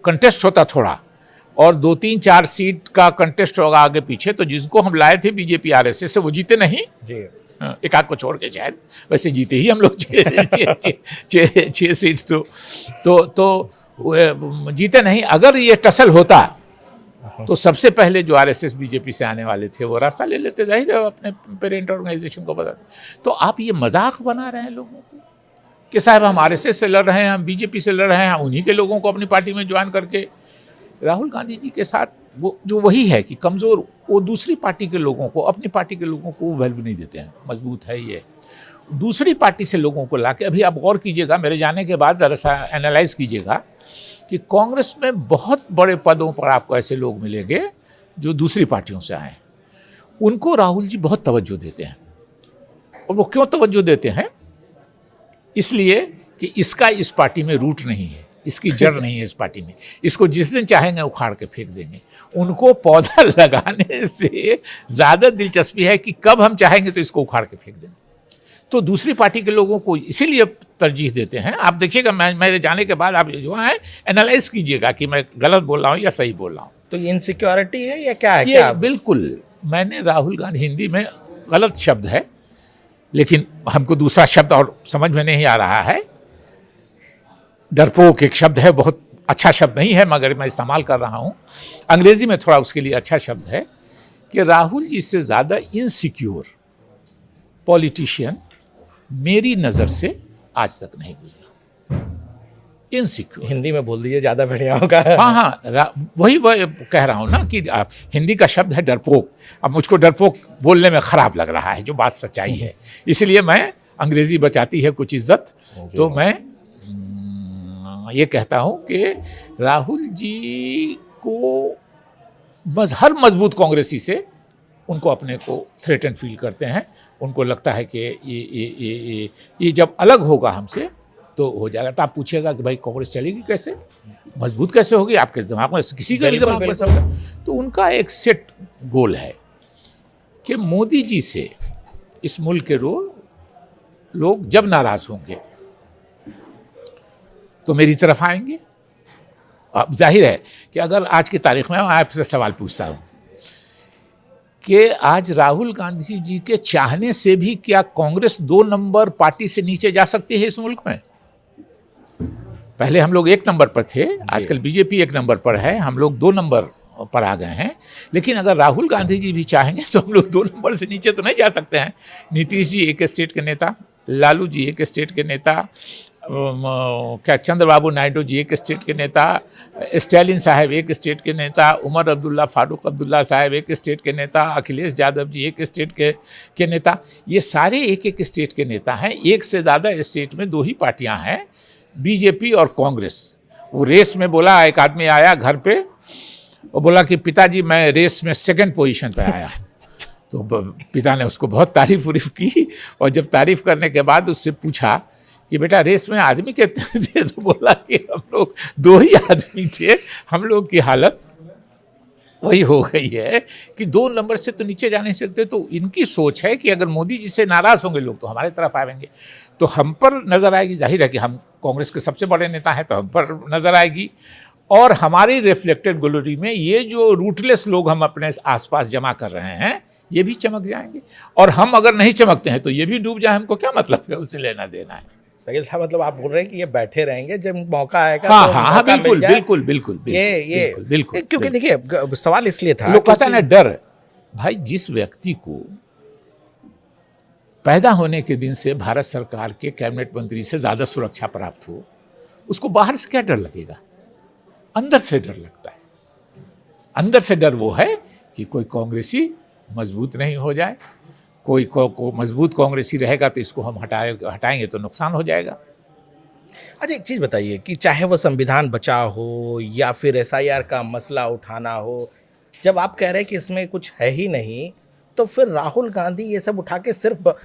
कंटेस्ट होता थोड़ा और 2-3-4 सीट का कंटेस्ट होगा आगे पीछे, तो जिसको हम लाए थे बीजेपी आरएसएस से, वो जीते नहीं जी, एक आध को छोड़ के शायद, वैसे जीते ही हम लोग 6 सीट तो जीते नहीं। अगर ये टसल होता तो सबसे पहले जो आरएसएस बीजेपी से आने वाले थे वो रास्ता ले लेते, जाहिर है अपने पेरेंट ऑर्गेनाइजेशन को बताते। तो आप ये मजाक बना रहे हैं लोगों को कि साहब हम आरएसएस से लड़ रहे हैं, हम बीजेपी से लड़ रहे हैं, उन्हीं के लोगों को अपनी पार्टी में ज्वाइन करके। राहुल गांधी जी के साथ वो जो वही है कि कमज़ोर, वो दूसरी पार्टी के लोगों को, अपनी पार्टी के लोगों को वैल्यू नहीं देते हैं। मजबूत है ये, दूसरी पार्टी से लोगों को लाके, अभी आप गौर कीजिएगा, मेरे जाने के बाद ज़रा सा एनालाइज कीजिएगा कि कांग्रेस में बहुत बड़े पदों पर आपको ऐसे लोग मिलेंगे जो दूसरी पार्टियों से आए हैं। उनको राहुल जी बहुत तवज्जो देते हैं। और वो क्यों तवज्जो देते हैं? इसलिए कि इसका इस पार्टी में रूट नहीं है, इसकी जड़ नहीं है इस पार्टी में, इसको जिस दिन चाहेंगे उखाड़ के फेंक देंगे। उनको पौधा लगाने से ज़्यादा दिलचस्पी है कि कब हम चाहेंगे तो इसको उखाड़ के फेंक देंगे। तो दूसरी पार्टी के लोगों को इसीलिए तरजीह देते हैं। आप देखिएगा, मेरे जाने के बाद आप जो है एनालाइज कीजिएगा कि मैं गलत बोल रहा हूँ या सही बोल रहा हूँ।
तो ये इनसिक्योरिटी है या क्या है?
ये क्या? बिल्कुल, मैंने राहुल गांधी, हिंदी में गलत शब्द है लेकिन हमको दूसरा शब्द और समझ में नहीं आ रहा है, डरपोक एक शब्द है, बहुत अच्छा शब्द नहीं है मगर मैं इस्तेमाल कर रहा हूँ, अंग्रेजी में थोड़ा उसके लिए अच्छा शब्द है कि राहुल जी से ज़्यादा इनसिक्योर पॉलिटिशियन मेरी नज़र से आज तक नहीं गुजरा। इनसिक्योर
हिंदी में बोल दीजिए, ज़्यादा बढ़िया होगा।
हाँ, वही कह रहा हूँ ना कि हिंदी का शब्द है डरपोक। अब मुझको डरपोक बोलने में ख़राब लग रहा है, जो बात सच्चाई है, इसलिए मैं अंग्रेज़ी बचाती है कुछ इज्जत, तो मैं ये कहता हूँ कि राहुल जी को हर मजबूत कांग्रेसी से उनको अपने को थ्रेटन फील करते हैं। उनको लगता है कि ये जब अलग होगा हमसे तो हो जाएगा। तो आप पूछिएगा कि भाई कांग्रेस चलेगी कैसे, मजबूत कैसे होगी, आपके दिमाग में किसी के भी
बिल्कुल,
दिमाग में
बिल्कुल।
होगा। तो उनका एक सेट गोल है कि मोदी जी से इस मुल्क के लोग जब नाराज होंगे तो मेरी तरफ आएंगे। अब जाहिर है कि अगर आज की तारीख में मैं आपसे सवाल पूछता हूं कि आज राहुल गांधी जी के चाहने से भी क्या कांग्रेस 2 नंबर पार्टी से नीचे जा सकती है इस मुल्क में? पहले हम लोग 1 नंबर पर थे, आजकल बीजेपी 1 नंबर पर है, हम लोग 2 नंबर पर आ गए हैं। लेकिन अगर राहुल गांधी जी भी चाहेंगे तो हम लोग 2 नंबर से नीचे तो नहीं जा सकते हैं। नीतीश जी एक स्टेट के नेता, लालू जी एक स्टेट के नेता, क्या चंद्रबाबू नायडू जी एक स्टेट के नेता, स्टालिन साहब एक स्टेट के नेता, उमर अब्दुल्ला फारूक अब्दुल्ला साहब एक स्टेट के नेता, अखिलेश यादव जी एक स्टेट के नेता। ये सारे एक स्टेट के नेता हैं। एक से ज़्यादा स्टेट में 2 ही पार्टियां हैं, बीजेपी और कांग्रेस। वो रेस में बोला, एक आदमी आया घर पे और बोला कि पिताजी मैं रेस में 2nd पोजीशन पे आया। तो पिता ने उसको बहुत तारीफ उरीफ की और जब तारीफ करने के बाद उससे पूछा कि बेटा रेस में आदमी कितने थे, तो बोला कि हम लोग 2 ही आदमी थे, हम लोग की हालत वही हो गई है कि 2 नंबर से तो नीचे जा नहीं सकते। तो इनकी सोच है कि अगर मोदी जी से नाराज होंगे लोग तो हमारे तरफ आएंगे, तो हम पर नजर आएगी। जाहिर है कि हम कांग्रेस के सबसे बड़े नेता हैं तो हम पर नजर आएगी, और हमारी रिफ्लेक्टेड ग्लोरी में ये जो रूटलेस लोग हम अपने आसपास जमा कर रहे हैं ये भी चमक जाएंगे। और हम अगर नहीं चमकते हैं तो ये भी डूब जाए, हमको क्या मतलब है, उससे लेना देना है।
शकील साहब, मतलब आप बोल रहे हैं कि ये बैठे रहेंगे, जब मौका आएगा
हाँ
तो
हाँ
मौका
हाँ,
मिल
बिल्कुल
जाए।
बिल्कुल बिल्कुल
ये
बिल्कुल।
क्योंकि देखिए सवाल इसलिए था,
लोग कहता है ना डर, भाई जिस व्यक्ति को पैदा होने के दिन से भारत सरकार के कैबिनेट मंत्री से ज्यादा सुरक्षा प्राप्त हो, उसको बाहर से क्या डर लगेगा? अंदर से डर लगता है। अंदर से डर वो है कि कोई कांग्रेसी मजबूत नहीं हो जाए, कोई को मजबूत कांग्रेसी रहेगा तो इसको हम हटाएंगे तो नुकसान हो जाएगा।
अच्छा, एक चीज़ बताइए कि चाहे वो संविधान बचाव हो या फिर एसआईआर का मसला उठाना हो, जब आप कह रहे हैं कि इसमें कुछ है ही नहीं, तो फिर राहुल गांधी ये सब उठा के सिर्फ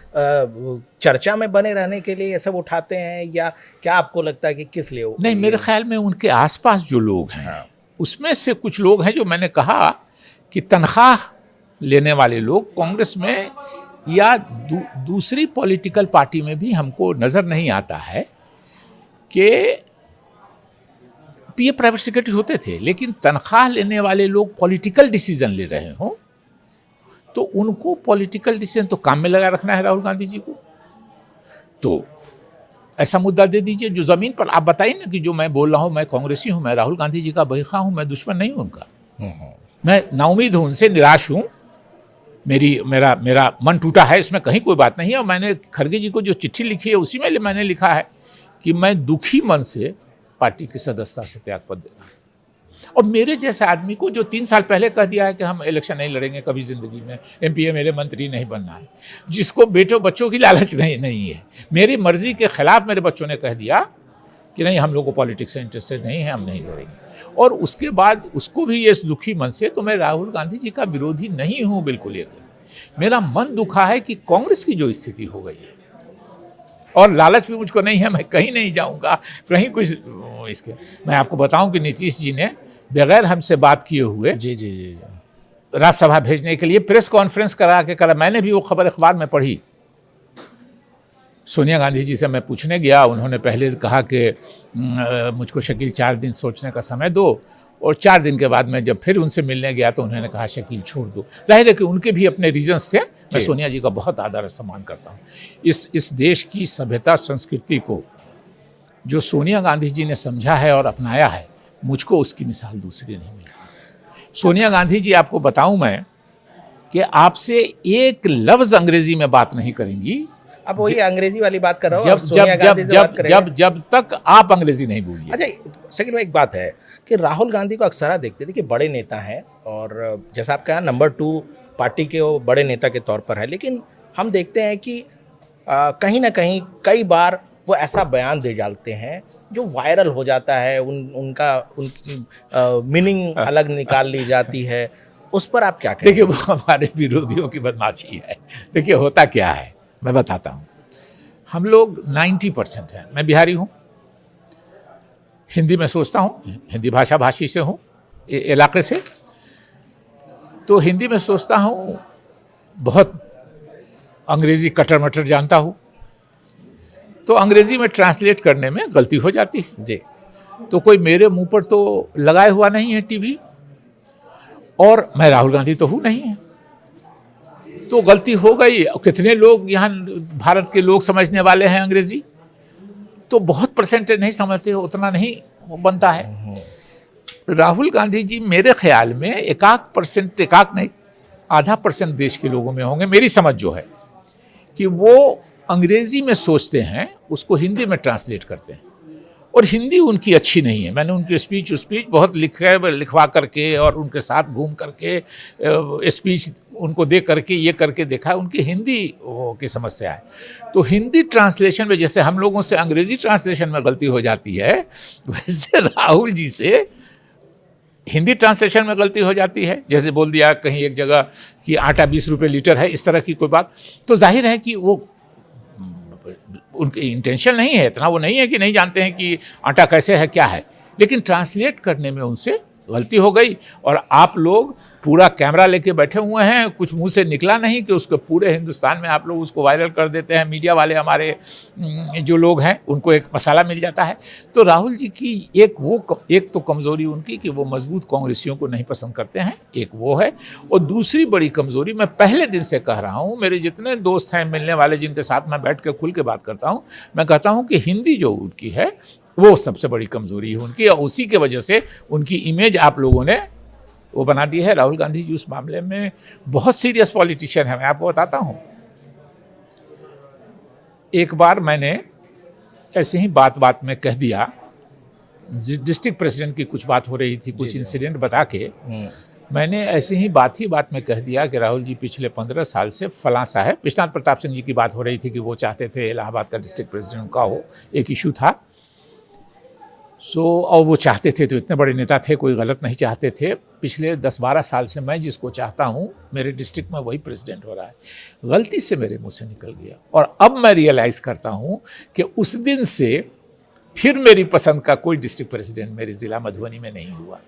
चर्चा में बने रहने के लिए ये सब उठाते हैं, या क्या आपको लगता है कि किस लिए?
नहीं, मेरे ख्याल में उनके आसपास जो लोग हैं उसमें से कुछ लोग हैं जो मैंने कहा कि तनख्वाह लेने वाले लोग कांग्रेस में या दूसरी पॉलिटिकल पार्टी में भी हमको नज़र नहीं आता है कि ये प्राइवेट सेक्रेटरी होते थे, लेकिन तनख्वाह लेने वाले लोग पॉलिटिकल डिसीजन ले रहे हों तो उनको पॉलिटिकल डिसीजन तो काम में लगा रखना है राहुल गांधी जी को। तो ऐसा मुद्दा दे दीजिए जो ज़मीन पर, आप बताइए ना कि जो मैं बोल रहा हूँ, मैं कांग्रेसी हूँ, मैं राहुल गांधी जी का बहीखा हूँ, मैं दुश्मन नहीं हूँ उनका, मैं नाउमीद हूँ, उनसे निराश हूँ, मेरा मन टूटा है, इसमें कहीं कोई बात नहीं है। और मैंने खड़गे जी को जो चिट्ठी लिखी है उसी में मैंने लिखा है कि मैं दुखी मन से पार्टी की सदस्यता से त्यागपत्र दे रहा हूँ। और मेरे जैसे आदमी को जो 3 साल पहले कह दिया है कि हम इलेक्शन नहीं लड़ेंगे कभी ज़िंदगी में, एमपी एमएलए मंत्री नहीं बनना है, जिसको बेटों बच्चों की लालच नहीं है, मेरी मर्जी के खिलाफ मेरे बच्चों ने कह दिया कि नहीं हम लोग को पॉलिटिक्स से इंटरेस्टेड नहीं है, हम नहीं लड़ेंगे, और उसके बाद उसको भी ये दुखी मन से, तो मैं राहुल गांधी जी का विरोधी नहीं हूँ बिल्कुल। ये मेरा मन दुखा है कि कांग्रेस की जो स्थिति हो गई है, और लालच भी मुझको नहीं है, मैं कहीं नहीं जाऊंगा कहीं कुछ इसके। मैं आपको बताऊं कि नीतीश जी ने बगैर हमसे बात किए हुए
जी जी जी
राज्यसभा भेजने के लिए प्रेस कॉन्फ्रेंस करा। मैंने भी वो खबर अखबार में पढ़ी। सोनिया गांधी जी से मैं पूछने गया, उन्होंने पहले कहा कि मुझको शकील 4 दिन सोचने का समय दो, और 4 दिन के बाद मैं जब फिर उनसे मिलने गया तो उन्होंने कहा शकील छोड़ दो। जाहिर है कि उनके भी अपने रीजंस थे। मैं सोनिया जी का बहुत आदर और सम्मान करता हूँ। इस देश की सभ्यता संस्कृति को जो सोनिया गांधी जी ने समझा है और अपनाया है, मुझको उसकी मिसाल दूसरी नहीं मिली। सोनिया गांधी जी, आपको बताऊं मैं कि आपसे एक लफ्ज अंग्रेजी में बात नहीं करेंगी।
अब वही अंग्रेजी वाली बात कर रहा हूँ,
जब तक आप अंग्रेजी नहीं बोलिए।
अच्छा शकील भाई, एक बात है कि राहुल गांधी को अक्सर देखते थे कि बड़े नेता हैं, और जैसा आप कहा नंबर 2 पार्टी के वो बड़े नेता के तौर पर है, लेकिन हम देखते हैं कि कहीं ना कहीं कई बार वो ऐसा बयान दे डालते हैं जो वायरल हो जाता है, उनकी मीनिंग अलग निकाल ली जाती है, उस पर आप क्या कहें?
देखिए, वो हमारे विरोधियों की बदमाशी है। देखिए, होता क्या है, मैं बताता हूँ। हम लोग 90% हैं। मैं बिहारी हूँ, हिंदी में सोचता हूँ, हिंदी भाषा भाषी से हूँ, इलाके से। तो हिंदी में सोचता हूँ, बहुत अंग्रेजी कटर मटर जानता हूँ, तो अंग्रेजी में ट्रांसलेट करने में गलती हो जाती है।
जी।
तो कोई मेरे मुंह पर तो लगाए हुआ नहीं है टीवी, और मैं राहुल गांधी तो हूँ नहीं है, तो गलती हो गई। कितने लोग यहाँ भारत के लोग समझने वाले हैं अंग्रेजी, तो बहुत परसेंटेज नहीं समझते, उतना नहीं बनता है। राहुल गांधी जी मेरे ख्याल में एकाक नहीं, आधा % देश के लोगों में होंगे, मेरी समझ जो है, कि वो अंग्रेजी में सोचते हैं, उसको हिंदी में ट्रांसलेट करते हैं, और हिंदी उनकी अच्छी नहीं है। मैंने उनकी स्पीच बहुत लिखवा करके और उनके साथ घूम करके स्पीच उनको दे करके ये करके देखा, उनकी हिंदी की समस्या है। तो हिंदी ट्रांसलेशन में जैसे हम लोगों से अंग्रेजी ट्रांसलेशन में गलती हो जाती है, वैसे राहुल जी से हिंदी ट्रांसलेशन में गलती हो जाती है। जैसे बोल दिया कहीं एक जगह कि आटा 20 रुपये लीटर है, इस तरह की कोई बात, तो जाहिर है कि वो उनकी इंटेंशन नहीं है, इतना वो नहीं है कि नहीं जानते हैं कि आटा कैसे है क्या है, लेकिन ट्रांसलेट करने में उनसे गलती हो गई। और आप लोग पूरा कैमरा लेके बैठे हुए हैं, कुछ मुंह से निकला नहीं कि उसको पूरे हिंदुस्तान में आप लोग उसको वायरल कर देते हैं। मीडिया वाले हमारे जो लोग हैं, उनको एक मसाला मिल जाता है। तो राहुल जी की एक तो कमज़ोरी उनकी कि वो मजबूत कांग्रेसियों को नहीं पसंद करते हैं, एक वो है। और दूसरी बड़ी कमज़ोरी, मैं पहले दिन से कह रहा हूँ, मेरे जितने दोस्त हैं मिलने वाले, जिनके साथ मैं बैठ कर खुल के बात करता हूँ, मैं कहता हूँ कि हिंदी जो उनकी है वो सबसे बड़ी कमज़ोरी है उनकी, और उसी के वजह से उनकी इमेज आप लोगों ने वो बना दी है। राहुल गांधी जी उस मामले में बहुत सीरियस पॉलिटिशियन है। मैं आपको बताता हूं, एक बार मैंने ऐसे ही बात में कह दिया, डिस्ट्रिक्ट प्रेसिडेंट की कुछ बात हो रही थी, कुछ इंसिडेंट बता के मैंने ऐसे ही बात में कह दिया कि राहुल जी पिछले 15 साल से फलां साहब, विश्वनाथ प्रताप सिंह जी की बात हो रही थी कि वो चाहते थे इलाहाबाद का डिस्ट्रिक्ट प्रेसिडेंट का हो, एक इशू था। और वो चाहते थे, तो इतने बड़े नेता थे, कोई गलत नहीं चाहते थे। पिछले 10-12 साल से मैं जिसको चाहता हूँ, मेरे डिस्ट्रिक्ट में वही प्रेसिडेंट हो रहा है। गलती से मेरे मुंह से निकल गया, और अब मैं रियलाइज़ करता हूँ कि उस दिन से फिर मेरी पसंद का कोई डिस्ट्रिक्ट प्रेसिडेंट मेरे ज़िला मधुबनी में नहीं हुआ।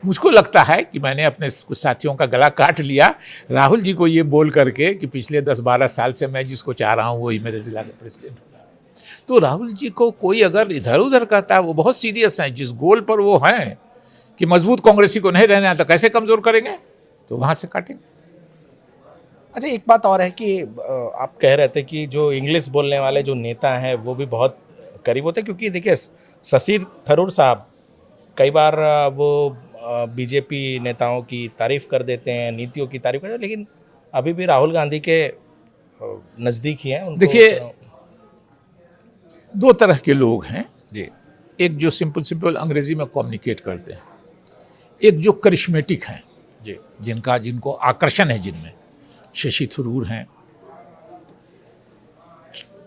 मुझको लगता है कि मैंने अपने कुछ साथियों का गला काट लिया राहुल जी को ये बोल करके कि पिछले 10-12 साल से मैं जिसको चाह रहा हूँ वही मेरे ज़िला का प्रेसिडेंट हो। तो राहुल जी को कोई अगर इधर उधर कहता है, वो बहुत सीरियस हैं। जिस गोल पर वो हैं कि मजबूत कांग्रेसी को नहीं रहना, तो कैसे कमजोर करेंगे, तो वहां से काटेंगे।
अच्छा, एक बात और है कि आप कह रहे थे कि जो इंग्लिश बोलने वाले जो नेता हैं वो भी बहुत करीब होते हैं, क्योंकि देखिए शशि थरूर साहब कई बार वो बीजेपी नेताओं की तारीफ कर देते हैं, नीतियों की तारीफ करते हैं, लेकिन अभी भी राहुल गांधी के नज़दीक ही हैं।
देखिए, दो तरह के लोग हैं
जी।
एक जो सिंपल अंग्रेजी में कम्युनिकेट करते हैं, एक जो करिश्मेटिक हैं
जी,
जिनको आकर्षण है, जिनमें शशि थरूर हैं,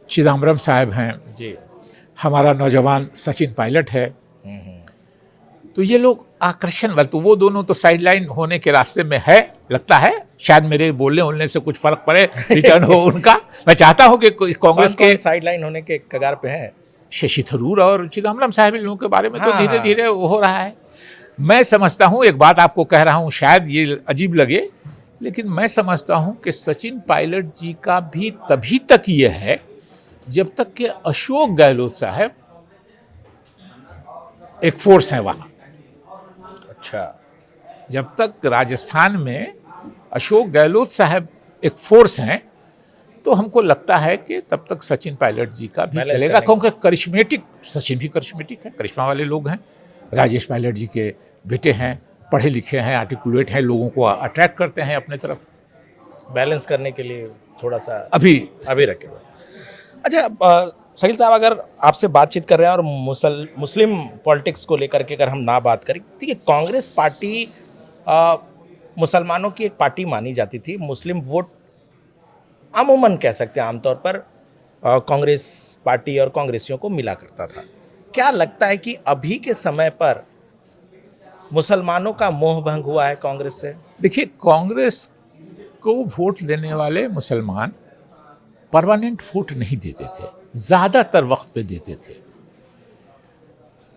चिदम्बरम साहब हैं
जी,
हमारा नौजवान सचिन पायलट है। तो ये लोग आकर्षण वाले, तो वो दोनों तो साइडलाइन होने के रास्ते में है, लगता है। शायद मेरे बोलने उलने से कुछ फर्क पड़े, रिटर्न हो उनका। मैं चाहता हूं कि कांग्रेस के
साइडलाइन होने के कगार पे हैं
शशि थरूर और चिदम्बरम साहब। इन लोगों के बारे में तो
हाँ,
धीरे धीरे हो रहा है। मैं समझता हूं, एक बात आपको कह रहा हूं, शायद ये अजीब लगे, लेकिन मैं समझता हूं कि सचिन पायलट जी का भी तभी तक ये है जब तक कि अशोक गहलोत साहब एक फोर्स है वहां।
अच्छा,
जब तक राजस्थान में अशोक गहलोत साहब एक फोर्स हैं, तो हमको लगता है कि तब तक सचिन पायलट जी का भी चलेगा, क्योंकि करिश्मेटिक, सचिन भी करिश्मेटिक है, करिश्मा वाले लोग हैं। राजेश पायलट जी के बेटे हैं, पढ़े लिखे हैं, आर्टिकुलेट हैं, लोगों को अट्रैक्ट करते हैं अपने तरफ।
बैलेंस करने के लिए थोड़ा सा
अभी
रखे हुए। अच्छा शकील साहब, अगर आपसे बातचीत कर रहे हैं और मुस्लिम पॉलिटिक्स को लेकर के अगर हम ना बात करें, देखिए कांग्रेस पार्टी मुसलमानों की एक पार्टी मानी जाती थी। मुस्लिम वोट अमूमन कह सकते हैं आमतौर पर कांग्रेस पार्टी और कांग्रेसियों को मिला करता था। क्या लगता है कि अभी के समय पर मुसलमानों का मोह भंग हुआ है कांग्रेस से?
देखिए, कांग्रेस को वोट देने वाले मुसलमान परमानेंट वोट नहीं देते थे, ज़्यादातर वक्त पे देते थे।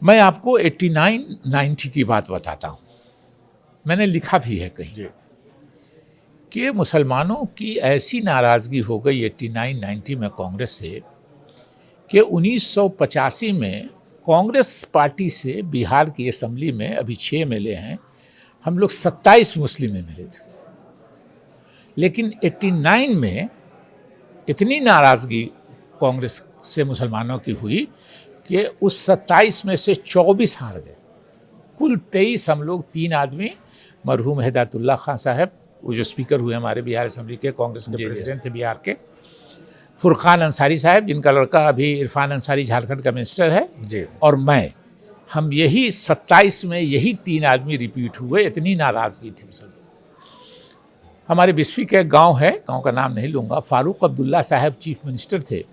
मैं आपको 89-90 की बात बताता हूँ, मैंने लिखा भी है कहीं कि मुसलमानों की ऐसी नाराज़गी हो गई 89-90 में कांग्रेस से कि 1985 में कांग्रेस पार्टी से बिहार की असेंबली में अभी 6 एमएलए हैं, हम लोग 27 मुस्लिम एमएलए थे। लेकिन 89 में इतनी नाराज़गी कांग्रेस से मुसलमानों की हुई कि उस 27 में से 24 हार गए। कुल 23 हम लोग, 3 आदमी, मरहूम हिदायतुल्लाह खान साहब, वो जो स्पीकर हुए हमारे बिहार असेंबली के, कांग्रेस के प्रेसिडेंट थे बिहार के, फुरकान अंसारी साहब जिनका लड़का अभी इरफान अंसारी झारखंड का मिनिस्टर है जी, और मैं, हम यही 27 में यही 3 आदमी रिपीट हुए। इतनी नाराज़गी थी मुसलमान। हमारे बिस्फी का एक गाँव है, गाँव का नाम नहीं लूँगा, फारूक अब्दुल्ला साहब चीफ मिनिस्टर थे,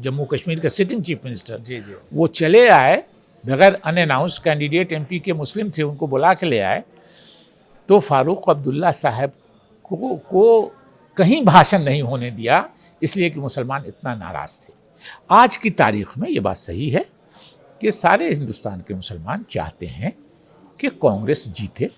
जम्मू कश्मीर के सिटिंग चीफ मिनिस्टर जी। वो चले आए बगैर अनअनाउंस, कैंडिडेट एमपी के मुस्लिम थे, उनको बुला के ले आए। तो फारूक अब्दुल्ला साहब को कहीं भाषण नहीं होने दिया, इसलिए कि मुसलमान इतना नाराज़ थे। आज की तारीख में ये बात सही है कि सारे हिंदुस्तान के मुसलमान चाहते हैं कि कांग्रेस जीते।